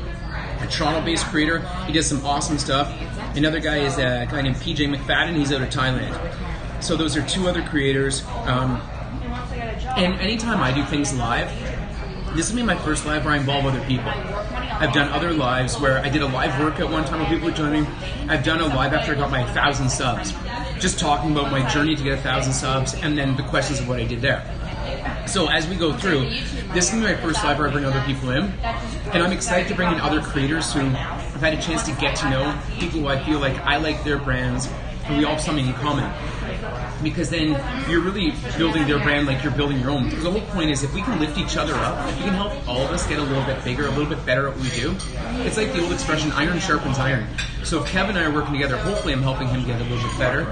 Toronto-based creator. He does some awesome stuff. Another guy is a guy named PJ McFadden. He's out of Thailand. So those are two other creators. And anytime I do things live, this will be my first live where I involve other people. I've done other lives where I did a live workout one time where people would join me. I've done a live after I got my 1,000 subs. Just talking about my journey to get 1,000 subs and then the questions of what I did there. So as we go through, this is going to be my first live where I bring other people in. And I'm excited to bring in other creators who I've had a chance to get to know, people who I feel like I like their brands and we all have something in common. Because then you're really building their brand like you're building your own. Because the whole point is if we can lift each other up, if we can help all of us get a little bit bigger, a little bit better at what we do, it's like the old expression, iron sharpens iron. So if Kevin and I are working together, hopefully I'm helping him get a little bit better.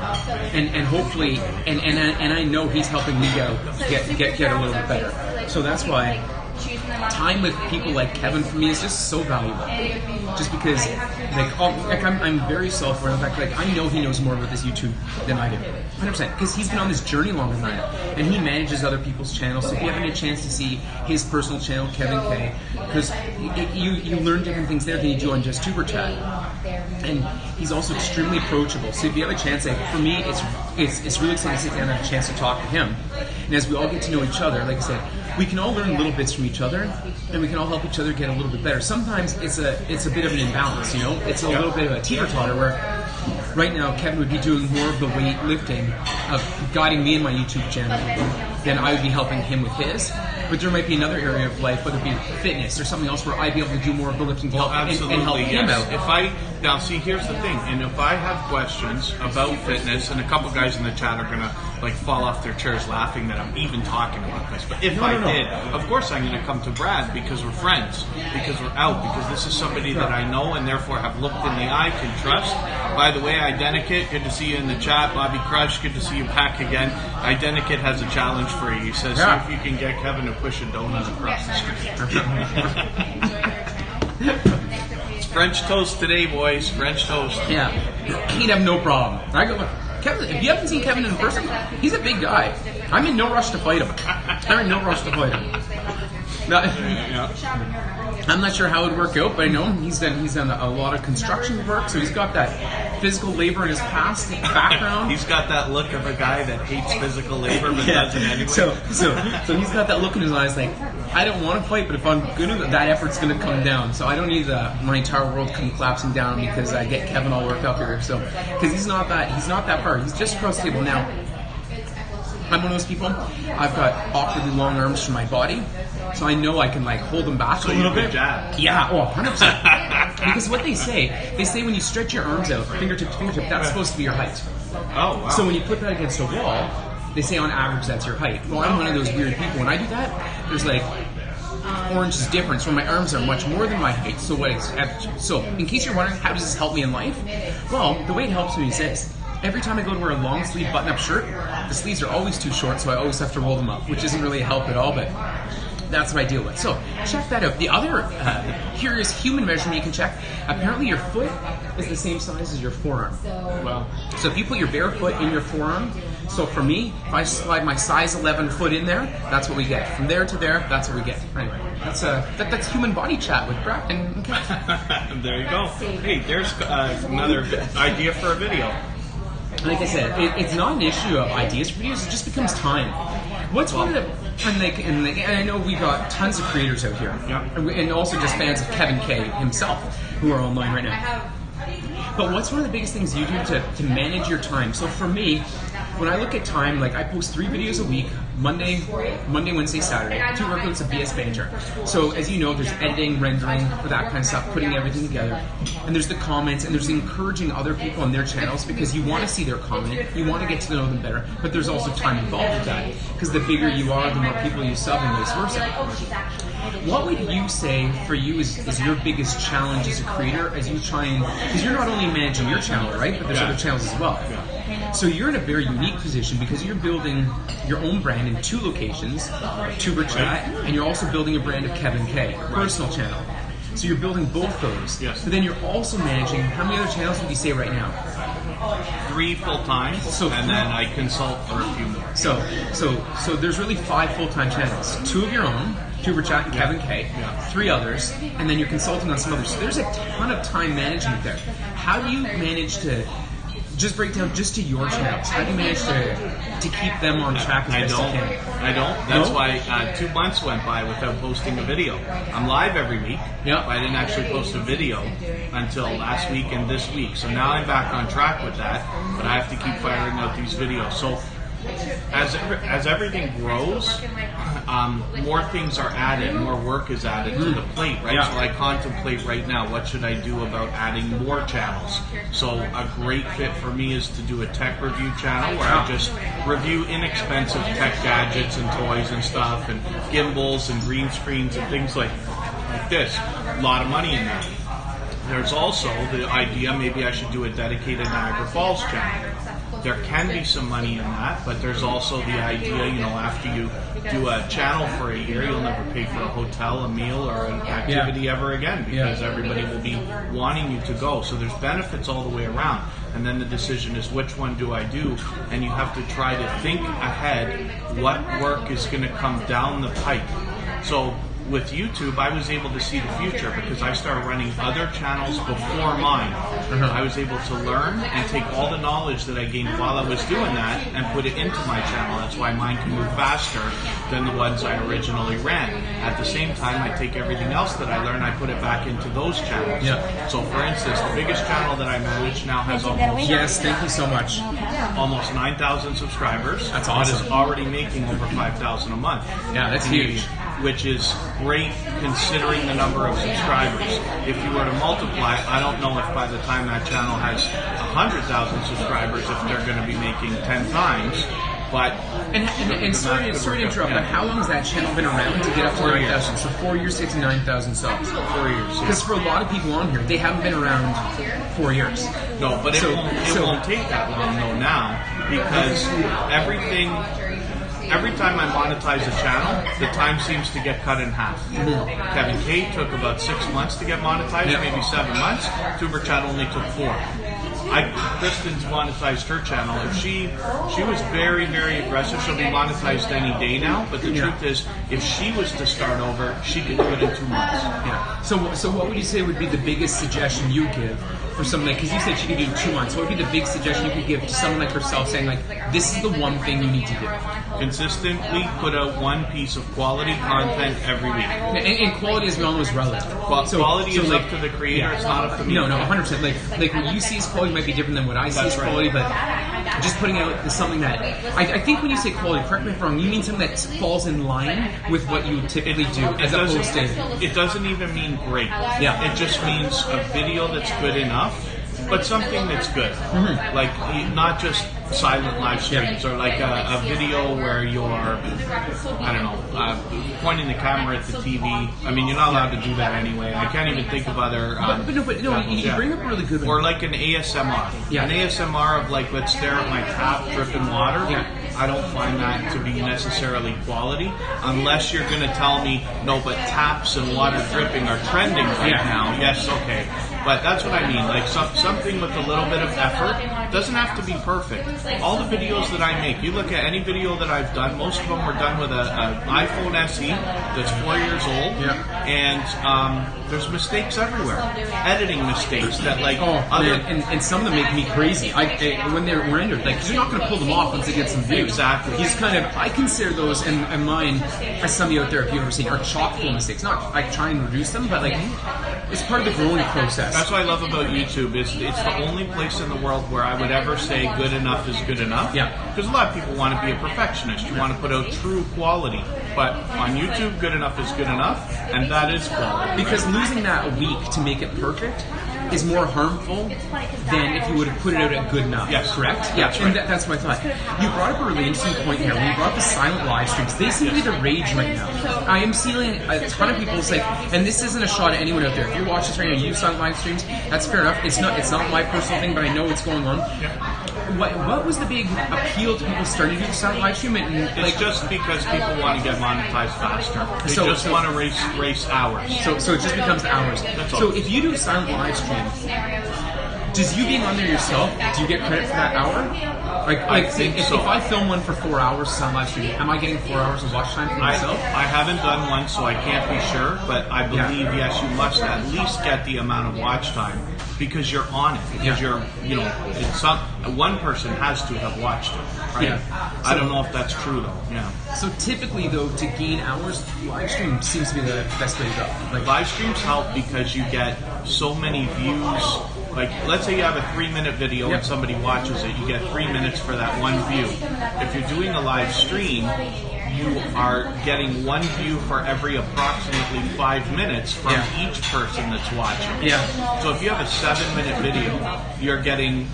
And hopefully, and I know he's helping me get a little bit better. So that's why time with people like Kevin for me is just so valuable. Just because, I'm very self-aware. In fact, I know he knows more about this YouTube than I do, 100%. Because he's been on this journey longer than I have, and he manages other people's channels. So if you haven't had a chance to see his personal channel, Kevin Kaye, because you learn different things there than you do on just Tuber Chat. And he's also extremely approachable. So if you have a chance, for me, it's really exciting to sit down and have a chance to talk to him. And as we all get to know each other, like I said, we can all learn little bits from each other, and we can all help each other get a little bit better. Sometimes it's a bit of an imbalance, you know? It's a little bit of a teeter-totter where right now Kevin would be doing more of the weightlifting of guiding me in my YouTube channel than I would be helping him with his. But there might be another area of life, whether it be fitness or something else, where I'd be able to do more of the lifting to help and help him out. Now, see, here's the thing, and if I have questions about fitness, and a couple guys in the chat are gonna fall off their chairs laughing that I'm even talking about this, but if I did, of course I'm gonna come to Brad because we're friends, because we're out, because this is somebody that I know and therefore have looked in the eye, can trust. By the way, Identikit, good to see you in the chat. Bobby Crush, good to see you back again. Identikit has a challenge for you. He says, see if you can get Kevin to push a donut across the street. French toast today, boys. French toast. Yeah, he'd have no problem. Kevin, if you haven't seen Kevin in person, he's a big guy. I'm in no rush to fight him. I'm not sure how it would work out, but I know he's done a lot of construction work, so he's got that physical labor in his past background. He's got that look of a guy that hates physical labor but does it anyway. So he's got that look in his eyes like, I don't want to fight, but if I'm gonna, that effort's gonna come down. So I don't need my entire world come collapsing down because I get Kevin all worked up here. So because he's not that far. He's just across the table now. I'm one of those people. I've got awkwardly long arms for my body, so I know I can hold them back a little bit. Jab. Yeah, 100%. Because what they say when you stretch your arms out, fingertip to fingertip, that's supposed to be your height. Oh, wow. So when you put that against a wall, they say on average that's your height. Well, I'm one of those weird people. When I do that, there's 4 inches difference where my arms are much more than my height. So in case you're wondering, how does this help me in life? Well, the way it helps me is this. Every time I go to wear a long sleeve button-up shirt, the sleeves are always too short, so I always have to roll them up, which isn't really a help at all, but that's what I deal with. So check that out. The other curious human measurement you can check, apparently your foot is the same size as your forearm. Wow. So if you put your bare foot in your forearm, so for me, if I slide my size 11 foot in there, that's what we get. From there to there, that's what we get. Anyway, that's human body chat with Brad. And there you go. Hey, there's another idea for a video. Like I said, it's not an issue of ideas for videos, it just becomes time. What's one of the, and I know we've got tons of creators out here, and also just fans of Kevin Kaye himself, who are online right now. But what's one of the biggest things you do to manage your time? So for me, when I look at time, I post 3 videos a week, Monday, Wednesday, Saturday, 2 workouts of BS Banter. So as you know, there's editing, rendering, for that kind of stuff, putting everything together. And there's the comments, and there's encouraging other people on their channels because you want to see their comment, you want to get to know them better, but there's also time involved with that. Because the bigger you are, the more people you sub and vice versa. What would you say for you is your biggest challenge as a creator as you try and, because you're not only managing your channel, right? But there's other channels as well. So you're in a very unique position because you're building your own brand in 2 locations, Tuber Chat, and you're also building a brand of Kevin Kaye, a personal channel. So you're building both those. Yes. But then you're also managing, how many other channels would you say right now? 3 full-time, and then I consult for a few more. So there's really 5 full-time channels. 2 of your own, Tuber Chat and Kevin Kaye, 3 others, and then you're consulting on some others. So there's a ton of time management there. How do you manage to just break down just to your channels? How do you manage to keep them on track as best you can? I don't. That's why 2 months went by without posting a video. I'm live every week. Yeah. But I didn't actually post a video until last week and this week. So now I'm back on track with that, but I have to keep firing out these videos. So as everything grows, more things are added, more work is added to the plate, right? Yeah. So I contemplate right now, what should I do about adding more channels? So a great fit for me is to do a tech review channel where I just review inexpensive tech gadgets and toys and stuff, and gimbals and green screens and things like this. A lot of money in that. There's also the idea maybe I should do a dedicated Niagara Falls channel. There can be some money in that, but there's also the idea, you know, after you do a channel for a year, you'll never pay for a hotel, a meal, or an activity ever again, because everybody will be wanting you to go. So there's benefits all the way around. And then the decision is, which one do I do? And you have to try to think ahead what work is going to come down the pipe. So with YouTube, I was able to see the future because I started running other channels before mine. I was able to learn and take all the knowledge that I gained while I was doing that and put it into my channel. That's why mine can move faster than the ones I originally ran. At the same time, I take everything else that I learned, I put it back into those channels. So for instance, the biggest channel that I manage now has Yes, thank you so much. almost 9,000 subscribers. That's awesome. But is already making over 5,000 a month. Yeah, that's huge. Which is great considering the number of subscribers. If you were to multiply, I don't know if by the time that channel has 100,000 subscribers, if they're going to be making 10 times. But and sorry to interrupt, but how long has that channel been around to get up to 9,000? So 4 years to get to 9,000 subs. 4 years. Because for a lot of people on here, they haven't been around 4 years. No, but it won't take that long though now, because every time I monetize a channel, the time seems to get cut in half. Kevin Kaye took about 6 months to get monetized, maybe 7 months. Tuber Chat only took 4. Kristin's monetized her channel. If she was very, very aggressive, she'll be monetized any day now. But the truth is, if she was to start over, she could do it in 2 months. Yeah. So what would you say would be the biggest suggestion you give for someone like, because you said she could do 2 months, what would be the big suggestion you could give to someone like herself saying like, this is the one thing you need to do? Consistently put out one piece of quality content every week. And quality, as we all know, is relative. Quality is up to the creator, it's not up to me. No, 100%. Like what you see as quality might be different than what I see as quality, but just putting out something that, I think when you say quality, correct me if I'm wrong, you mean something that falls in line with what you typically do, as opposed to... It doesn't even mean great. Yeah. It just means a video that's good enough, but something that's good. Like, not just silent live streams, or like a video where you're, I don't know, pointing the camera at the TV. I mean, you're not allowed to do that anyway. I can't even think of other... But you bring up a really good one. Or like an ASMR. An ASMR of like, let's stare at my tap dripping water. I don't find that to be necessarily quality, unless you're going to tell me, no, but taps and water dripping are trending right now. Yes, okay. But that's what I mean, like something with a little bit of effort. Doesn't have to be perfect. All the videos that I make, you look at any video that I've done, most of them were done with an iPhone SE that's 4 years old, and there's mistakes everywhere. Editing mistakes that like and some of them make me crazy. When they're rendered, like, you're not going to pull them off once they get some views. Exactly. He's kind of, I consider those, and mine, as some of you out there, if you've ever seen, are chock-full mistakes. Not I try and reduce them, but like, it's part of the growing process. That's what I love about YouTube, is it's the only place in the world where I would ever say good enough is good enough. Because a lot of people want to be a perfectionist. You want to put out true quality. But on YouTube, good enough is good enough, and that is quality. Because losing that a week to make it perfect is more harmful than if you would have put it out at good enough. Yes. Correct? That's right. And that's my thought. You brought up a really interesting point here. When you brought up the silent live streams, they seem to be the rage right now. I am seeing a ton of people say, and this isn't a shot at anyone out there. If you're watching this right now, you do silent live streams, that's fair enough. It's not my personal thing, but I know what's going on. what was the big appeal to people starting to do the silent live stream? And, It's just because people want to get monetized faster. They just want to race hours. So it just becomes hours. So if you do a silent live stream, does you being on there yourself, do you get credit for that hour? If I film one for 4 hours silent live stream, am I getting 4 hours of watch time for myself? I haven't done one, so I can't be sure, but I believe, yes, you must at least get the amount of watch time because you're on it. Because you're, it's one person has to have watched it, right? Yeah. I don't know if that's true, though. Yeah. So typically, though, to gain hours, live stream seems to be the best way to go. Live streams help because you get so many views. Like, let's say you have a 3-minute video and somebody watches it, you get 3 minutes for that one view. If you're doing a live stream, you are getting one view for every approximately 5 minutes from each person that's watching. Yeah. So if you have a 7-minute video, you're getting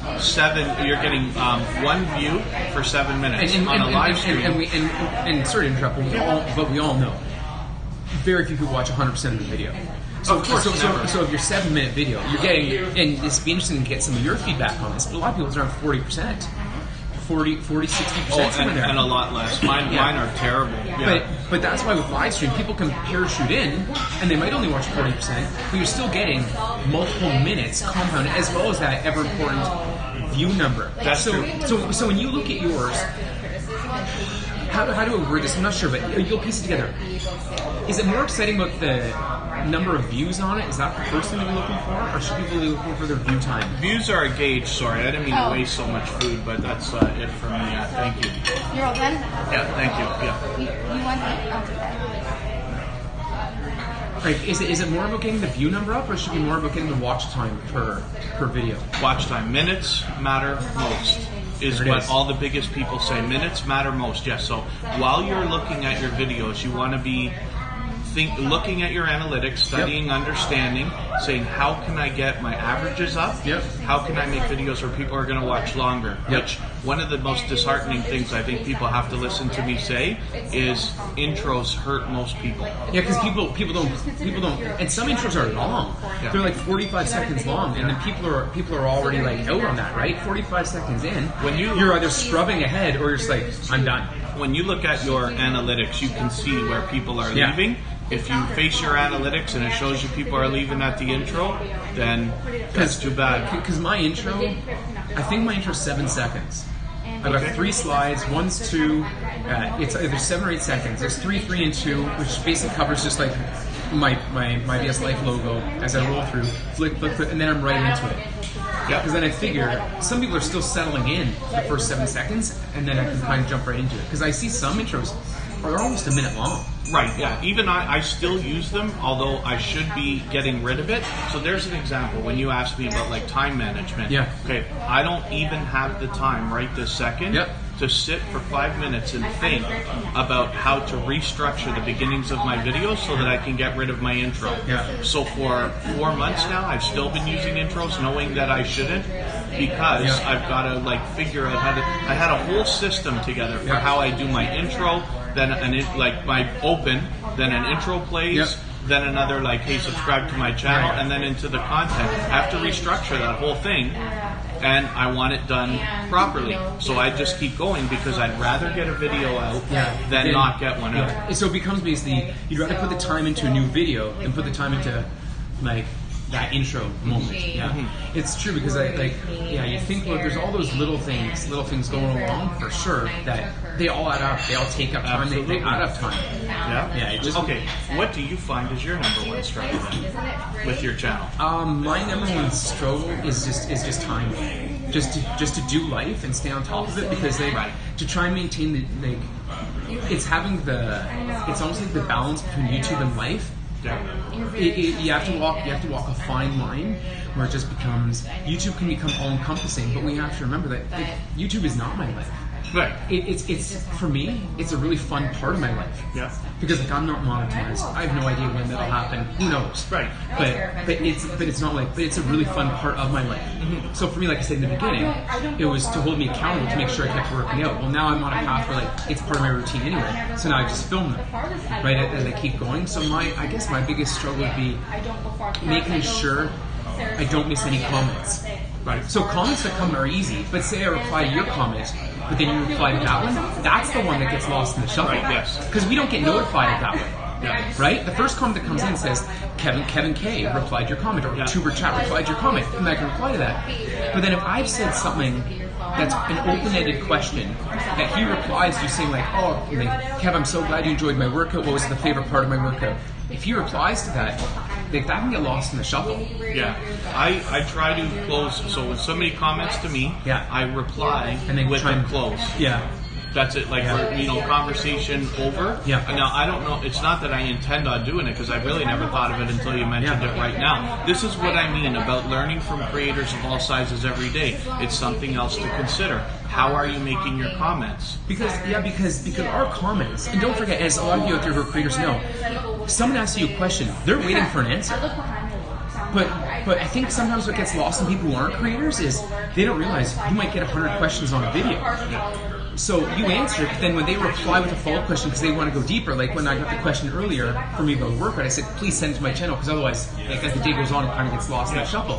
one view for 7 minutes on a live stream. And sorry to interrupt, but we all know very few people watch 100% of the video. So if your 7-minute video, you're getting, and it's be interesting to get some of your feedback on this, but a lot of people's around 40%. 40, 60% somewhere there. And a lot less. Mine are terrible. Yeah. But that's why with live stream, people can parachute in, and they might only watch 40%, but you're still getting multiple minutes compounded, as well as that ever important view number. That's true. So when you look at yours, how do I word this? I'm not sure, but you'll piece it together. Is it more exciting about the number of views on it? Is that the first thing you're looking for, or should people be looking for their view time? Views are a gauge. Sorry, I didn't mean to waste so much food, but that's it for me. Yeah, thank you. You're all done? Yeah, thank you. Yeah. You want to eat? Like, is it more about getting the view number up, or should it be more about getting the watch time per video? Watch time. Minutes matter most. Is what all the biggest people say. Minutes matter most. Yes. So while you're looking at your videos, you want to be looking at your analytics, studying, understanding, saying how can I get my averages up? Yep. How can I make videos where people are going to watch longer? Yep. Which one of the most disheartening things I think people have to listen to me say is intros hurt most people. Yeah, because people don't, and some intros are long. Yeah. They're like 45 seconds long, and then people are already like out on that, right? 45 seconds in, When you're either scrubbing ahead or you're just like, I'm done. When you look at your analytics, you can see where people are leaving. If you face your analytics and it shows you people are leaving at the intro, then that's too bad. Because my intro, I think my intro is 7 seconds. I've got 3 slides. One's 2. It's either 7 or 8 seconds. There's 3, 3, and 2, which basically covers just like my BS Life logo as I roll through, flick, and then I'm right into it. Yeah. Because then I figure some people are still settling in the first 7 seconds, and then I can kind of jump right into it. Because I see some intros are almost a minute long. Right, yeah. Even I still use them, although I should be getting rid of it. So there's an example. When you asked me about like time management. Yeah. Okay, I don't even have the time right this second to sit for 5 minutes and think about how to restructure the beginnings of my videos so that I can get rid of my intro. Yeah. So for 4 months now, I've still been using intros knowing that I shouldn't, because I've got to like figure out how to. I had a whole system together for how I do my intro, then my open, then an intro plays, then another like, hey, subscribe to my channel, and then into the content. I have to restructure that whole thing, and I want it done properly. So I just keep going because I'd rather get a video out than not get one out. So it becomes basically, you'd rather put the time into a new video than put the time into like that intro moment. Yeah, it's true, because you think about, there's all those little things going along for sure that they all add up. They all take up time. They add up time. Yeah. Okay. What do you find is your number one struggle then with your channel? My number one struggle is just time. Just to do life and stay on top of it, because to try and maintain it's almost like the balance between YouTube and life. You have to walk a fine line where it just becomes, YouTube can become all encompassing, but we have to remember that YouTube is not my life. Right. It's for me, it's a really fun part of my life. Yeah. Because I'm not monetized. I have no idea when that'll happen. Who knows? Right. But it's a really fun part of my life. So for me, like I said in the beginning, it was to hold me accountable, to make sure I kept working out. Well, now I'm on a path where it's part of my routine anyway. So now I just film them, right, as I keep going. So I guess my biggest struggle would be making sure I don't miss any comments. Right. So comments that come are easy, but say I reply to your comment, but then you reply to that one, that's the one that gets lost in the shuffle. Right, yes. Because we don't get notified of that one. Yeah. Right? The first comment that comes in says, Kevin Kaye replied to your comment, or Tuber Chat replied to your comment, and I can reply to that. But then if I've said something that's an open-ended question that he replies to saying like, oh, like, Kev, I'm so glad you enjoyed my workout. What was the favorite part of my workout? If he replies to that, like, that can get lost in the shuffle. Yeah, I try to close. So when somebody comments to me, Yeah. I reply And then with try a and close. Yeah. That's it, like, conversation over. Yeah. Now, I don't know, it's not that I intend on doing it, because I really never thought of it until you mentioned it right now. This is what I mean about learning from creators of all sizes every day. It's something else to consider. How are you making your comments? Because our comments, and don't forget, as a lot of you out there who are creators know, someone asks you a question, they're waiting for an answer. But I think sometimes what gets lost in people who aren't creators is they don't realize you might get 100 questions on a video. So you answer it, but then when they reply with a follow-up question because they want to go deeper, like when I got the question earlier from me about workout, I said, please send it to my channel, because otherwise, like, as the day goes on, it kind of gets lost in the shuffle.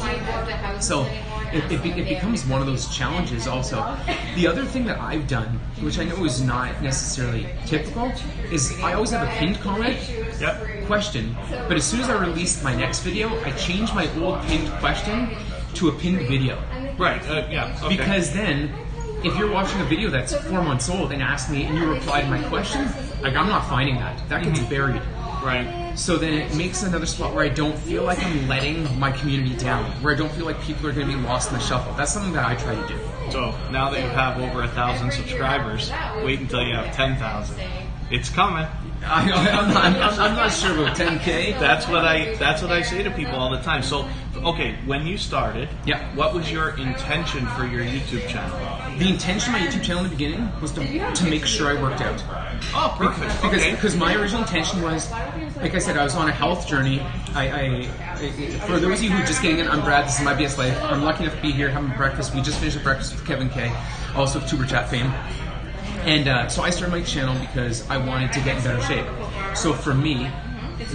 So it becomes one of those challenges also. The other thing that I've done, which I know is not necessarily typical, is I always have a pinned comment question, but as soon as I release my next video, I change my old pinned question to a pinned video. Right, yeah, okay. Because then, if you're watching a video that's 4 months old and ask me and you reply to my question, like, I'm not finding that. That gets buried. Right. So then it makes another spot where I don't feel like I'm letting my community down, where I don't feel like people are going to be lost in the shuffle. That's something that I try to do. So now that you have over 1,000 subscribers, wait until you have 10,000. It's coming. I'm not sure about 10K. That's what I say to people all the time. So, okay, when you started, what was your intention for your YouTube channel? The intention of my YouTube channel in the beginning was to make sure I worked out. Oh, perfect. Because my original intention was, like I said, I was on a health journey. For those of you who are just getting in, I'm Brad. This is my BS life. I'm lucky enough to be here having breakfast. We just finished a breakfast with Kevin Kaye, also of Tuber Chat fame. And so I started my channel because I wanted to get in better shape. So for me,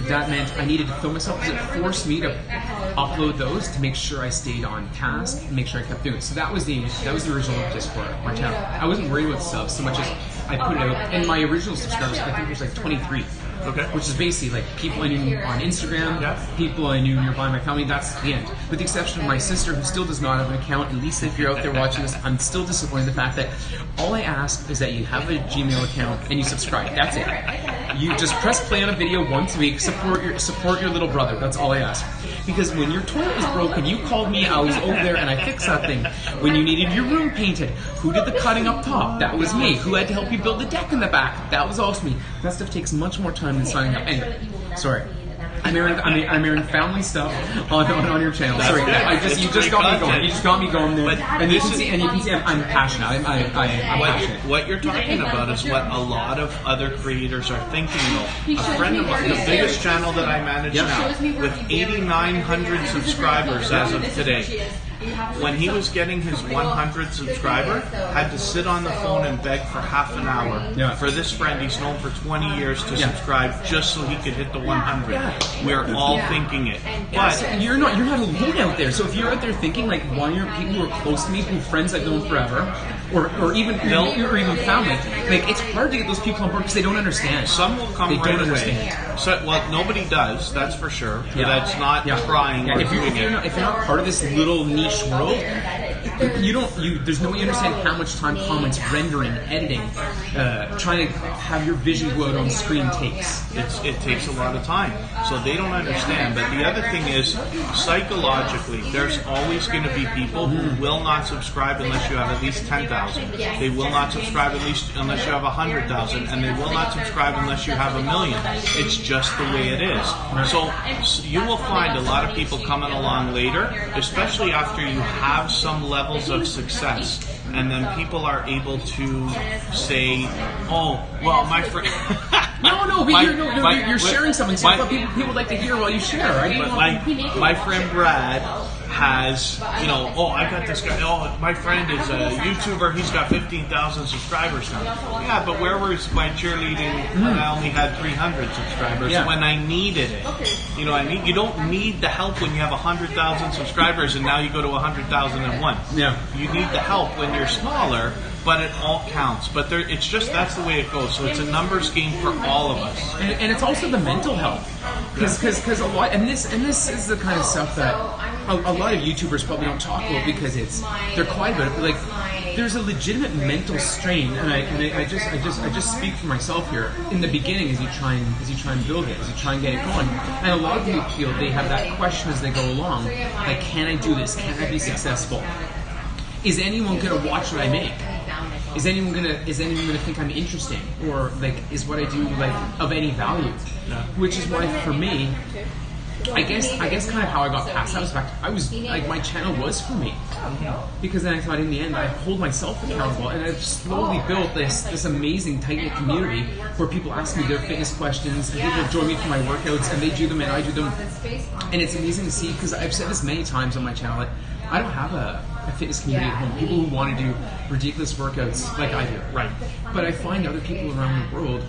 that meant I needed to film myself, because it forced me to upload those to make sure I stayed on task and make sure I kept doing it. So that was the original impetus for my channel. I wasn't worried about subs so much as I put it out. And my original subscribers, I think there's like 23. Okay. Which is basically like people I knew on Instagram, people I knew nearby my family. That's the end. With the exception of my sister, who still does not have an account. And Lisa, if you're out there watching this, I'm still disappointed in the fact that all I ask is that you have a Gmail account and you subscribe. That's it. You just press play on a video once a week. Support your little brother. That's all I ask. Because when your toilet was broken, you called me. I was over there and I fixed that thing. When you needed your room painted, who did the cutting up top? That was me. Who had to help you build the deck in the back? That was also me. That stuff takes much more time than signing up. Anyway, sorry. I'm airing family stuff on your channel. Sorry, you just got me going. You just got me going there. And you can see I'm passionate. I'm passionate. What you're talking about is what a lot of other creators are thinking though. A friend of mine, the biggest channel that I manage now, with 8,900 subscribers as of today, when he was getting his 100th subscriber, had to sit on the phone and beg for half an hour for this friend he's known for 20 years to subscribe just so he could hit the 100. We're all thinking it. But you're not alone out there. So if you're out there thinking like, why aren't people who are close to me, who friends I've known forever, or even family, like, it's hard to get those people on board because they don't understand. Some will come right away. So, well, nobody does, that's for sure. That's not trying or doing it. If you're not part of this little niche world, there's no way you understand how much time comments, rendering, editing, trying to have your vision go out on screen takes. It takes a lot of time. So they don't understand. But the other thing is, psychologically, there's always going to be people who will not subscribe unless you have at least 10,000. They will not subscribe unless you have 100,000. And they will not subscribe unless you have 1 million. It's just the way it is. So you will find a lot of people coming along later, especially after you have some levels of success, and then people are able to say, "Oh, well, my friend." You're sharing something. So people like to hear while you share, right? But my friend Brad has, you know, oh, I got this guy, oh, my friend is a YouTuber, he's got 15,000 subscribers now. Yeah, but where was my cheerleading when I only had 300 subscribers when I needed it? You know, you don't need the help when you have 100,000 subscribers and now you go to 100,001. Yeah. You need the help when you're smaller, but it all counts. But that's the way it goes. So it's a numbers game for all of us. And it's also the mental health. Because a lot, and this is the kind of stuff that a lot of YouTubers probably don't talk about because they're quiet about it. But like, there's a legitimate mental strain, and I just speak for myself here. In the beginning, as you try and build it, as you try and get it going, and a lot of people feel they have that question as they go along, like, can I do this? Can I be successful? Is anyone gonna watch what I make? Is anyone gonna think I'm interesting, or like, is what I do like of any value? Yeah. Which is why, for me, I guess kind of how I got past that was like my channel was for me, because then I thought in the end I hold myself accountable, and I've slowly built this amazing tight-knit community where people ask me their fitness questions, and people join me for my workouts, and they do them and I do them, and it's amazing to see, because I've said this many times on my channel, like, I don't have a fitness community at home, people who want to do ridiculous workouts like I do. Right. But I find other people around the world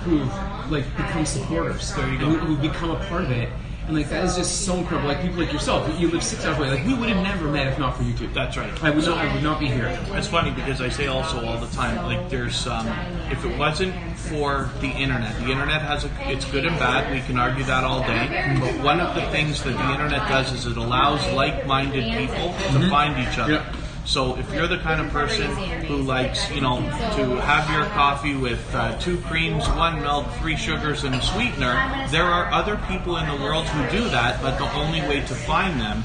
who like become supporters, who become a part of it. And like, that is just so incredible. Like, people like yourself, you live 6 hours away. Like, we would have never met if not for YouTube. That's right. I would not be here. It's funny because I say also all the time, like, there's if it wasn't for the internet has it's good and bad. We can argue that all day. But one of the things that the internet does is it allows like-minded people to find each other. Yeah. So if you're the kind of person who likes, you know, to have your coffee with 2 creams, 1 milk, 3 sugars, and a sweetener, there are other people in the world who do that, but the only way to find them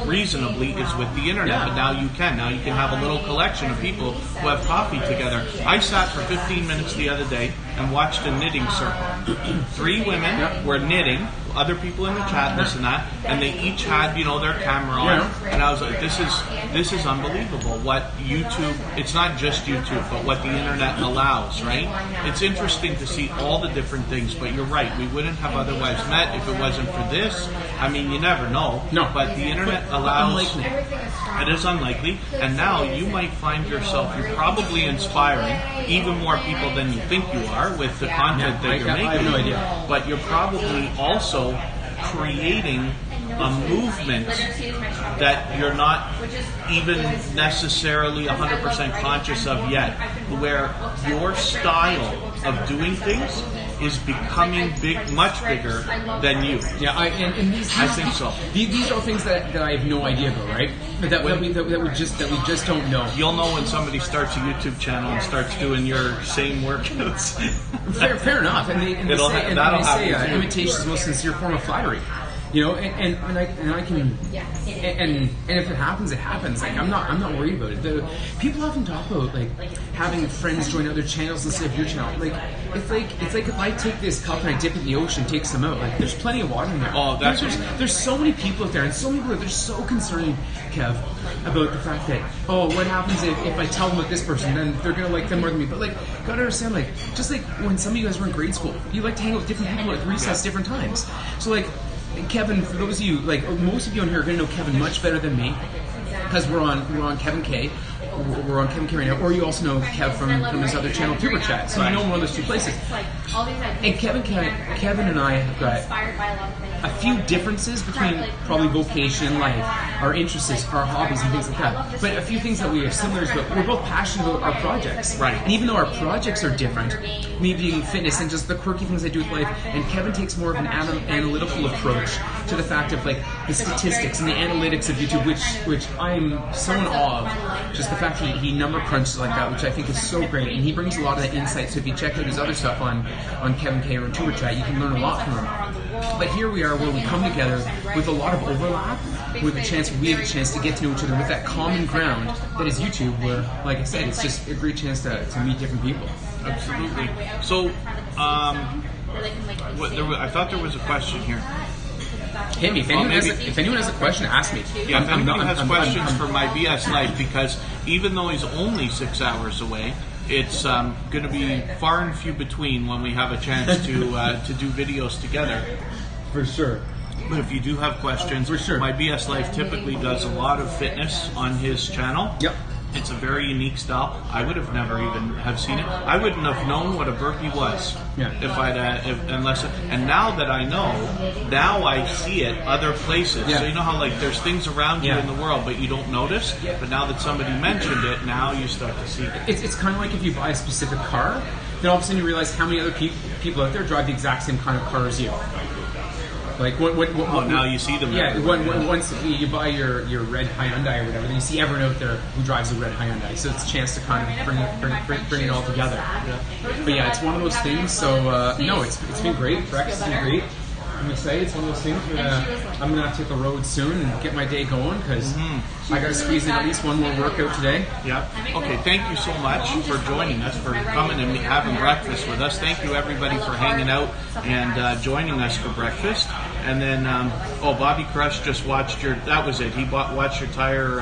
reasonably is with the internet. But now you can have a little collection of people who have coffee together. I sat for 15 minutes the other day and watched a knitting circle. 3 women were knitting, other people in the chat, this and that, and they each had, you know, their camera on, and I was like, this is unbelievable what YouTube, it's not just YouTube, but what the internet allows, right? It's interesting to see all the different things, but you're right, we wouldn't have otherwise met if it wasn't for this. I mean, you never know, but the internet allows, it is unlikely, and now you might find yourself, you're probably inspiring even more people than you think you are with the content that you're making. I have no idea. But you're probably also creating a movement that you're not even necessarily 100% conscious of yet, where your style of doing things is becoming much bigger than you. Yeah, I think so. These are things that I have no idea about, right? That we just don't know. You'll know when somebody starts a YouTube channel and starts doing your same workouts. Fair enough. And they say imitation is the most sincere form of flattery. You know, and I can, and if it happens, it happens. Like, I'm not worried about it. People often talk about like having friends join other channels instead of your channel. Like, it's like if I take this cup and I dip it in the ocean, take some out. Like, there's plenty of water in there. Oh, there's so many people out there, and so many people they're so concerned, Kev, about the fact that, oh, what happens if I tell them about this person, then they're gonna like them more than me. But like, gotta understand, like, just like when some of you guys were in grade school, you like to hang out with different people at recess, different times. So like, Kevin, for those of you, like, most of you on here are going to know Kevin much better than me, because we're on Kevin Kaye. We're on Kevin Kaye right now, or you also know Kev from his other channel, Tuber Chat. So you know him on those 2 places. And Kevin and I have got a few differences between probably vocation, like our interests, our hobbies, and things like that. But a few things that we have similar is that we're both passionate about our projects. Right. And even though our projects are different, me being fitness and just the quirky things I do with life, and Kevin takes more of an analytical approach to the fact of like the statistics and the analytics of YouTube, which I'm so in awe of. Just the fact that he number crunches like that, which I think is so great, and he brings a lot of that insight. So if you check out his other stuff on Kevin Kaye or on Tuber Chat, you can learn a lot from him. But here we are, where we come together with a lot of overlap, we have a chance to get to know each other with that common ground that is YouTube, where, like I said, it's just a great chance to meet different people. Absolutely. So, I thought there was a question here. Hit me. If anyone has a question, ask me. Yeah, if anyone has questions for my BS life, because even though he's only 6 hours away, it's going to be far and few between when we have a chance to do videos together. For sure. But if you do have questions, For sure. My BS Life typically does a lot of fitness on his channel. Yep. It's a very unique style. I would have never even have seen it. I wouldn't have known what a burpee was and now that I know, now I see it other places. Yeah. So you know how like there's things around you in the world, but you don't notice. But now that somebody mentioned it, now you start to see it. It's kind of like if you buy a specific car, then all of a sudden you realize how many other people out there drive the exact same kind of car as you. Like now you see them. Yeah, once you buy your red Hyundai or whatever, then you see everyone out there who drives a red Hyundai. So it's a chance to kind of bring it all together. Yeah. But yeah, it's one of those things. So no, it's been great. Breakfast has been great. I'm excited. It's one of those things where I'm gonna have to hit the road soon and get my day going because I gotta squeeze in at least one more workout today. Yeah. Okay. Thank you so much for joining us, for coming and having breakfast with us. Thank you everybody for hanging out and joining us for breakfast. And then, Bobby Crush just watched that was it. He watched your tire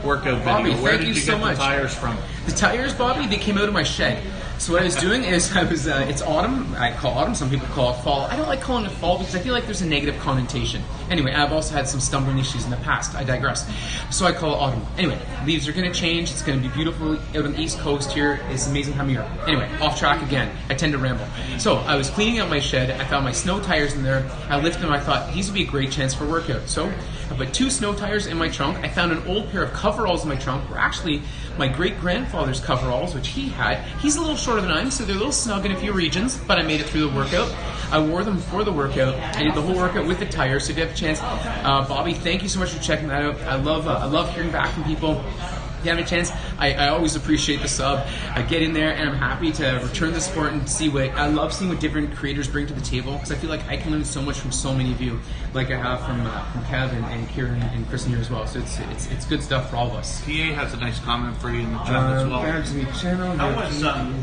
workout video. Bobby, Where thank did you you so get much. the tires from? The tires, Bobby, they came out of my shed. So what I was doing is it's autumn. I call autumn. Some people call it fall. I don't like calling it fall because I feel like there's a negative connotation. Anyway, I've also had some stumbling issues in the past. I digress. So I call it autumn. Anyway, leaves are going to change. It's going to be beautiful out on the East Coast here. It's an amazing time of year. Anyway, off track again. I tend to ramble. So I was cleaning out my shed. I found my snow tires in there. I lifted them. I thought these would be a great chance for workout. So I put 2 snow tires in my trunk. I found an old pair of coveralls in my trunk. Were actually my great-grandfather's coveralls, which he had. He's a little shorter than I am, so they're a little snug in a few regions, but I made it through the workout. I wore them for the workout. I did the whole workout with the tires, so if you have a chance, Bobby, thank you so much for checking that out. I love hearing back from people. If you have a chance, I always appreciate the sub. I get in there and I'm happy to return the support and see I love seeing what different creators bring to the table because I feel like I can learn so much from so many of you, like I have from Kev and Kiera and Kristin here as well. So it's good stuff for all of us. PA has a nice comment for you in the chat as well.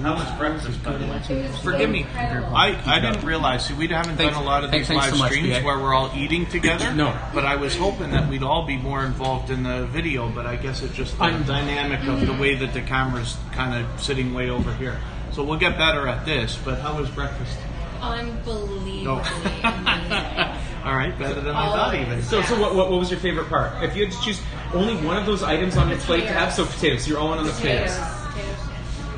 How was breakfast, by the way? Forgive me. I didn't realize. See, we haven't done a lot of these live streams where we're all eating together. No. But I was hoping that we'd all be more involved in the video, but I guess it just dynamic of the way that the camera's kind of sitting way over here. So we'll get better at this, but how was breakfast? Unbelievably amazing. All right, better than I thought even. So what was your favorite part? If you had to choose only one of those items on your plate to have, so potatoes. So you're all in on the potatoes.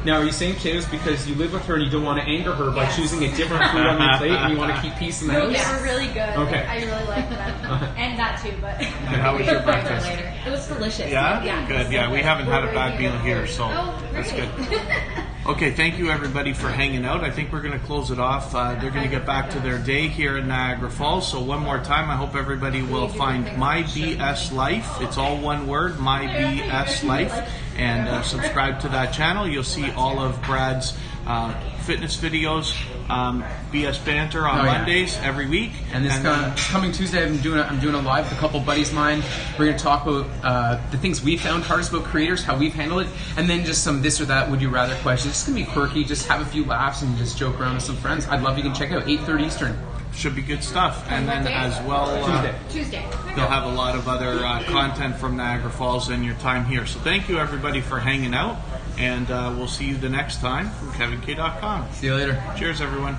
Now, are you saying potatoes because you live with her and you don't want to anger her by choosing a different food on your plate and you want to keep peace in the house? They were really good. Okay. I really liked that. And that too, but... And how was your breakfast? It was delicious. Yeah? Yeah. Good. Yeah, we haven't had a bad meal here, so that's good. Okay, thank you everybody for hanging out. I think we're going to close it off. They're going to get back to their day here in Niagara Falls. So one more time, I hope everybody will find My BS Life. It's all one word, My BS Life. And subscribe to that channel. You'll see all of Brad's fitness videos, BS Banter on Mondays every week. And this coming Tuesday, I'm doing a live with a couple buddies of mine. We're going to talk about the things we found hardest about creators, how we've handled it, and then just some this or that would you rather questions. It's going to be quirky, just have a few laughs and just joke around with some friends. I'd love you can check it out, 8:30 Eastern. Should be good stuff. And then as well, Tuesday. they'll have a lot of other content from Niagara Falls and your time here. So thank you everybody for hanging out, and we'll see you the next time from KevinK.com. See you later. Cheers everyone.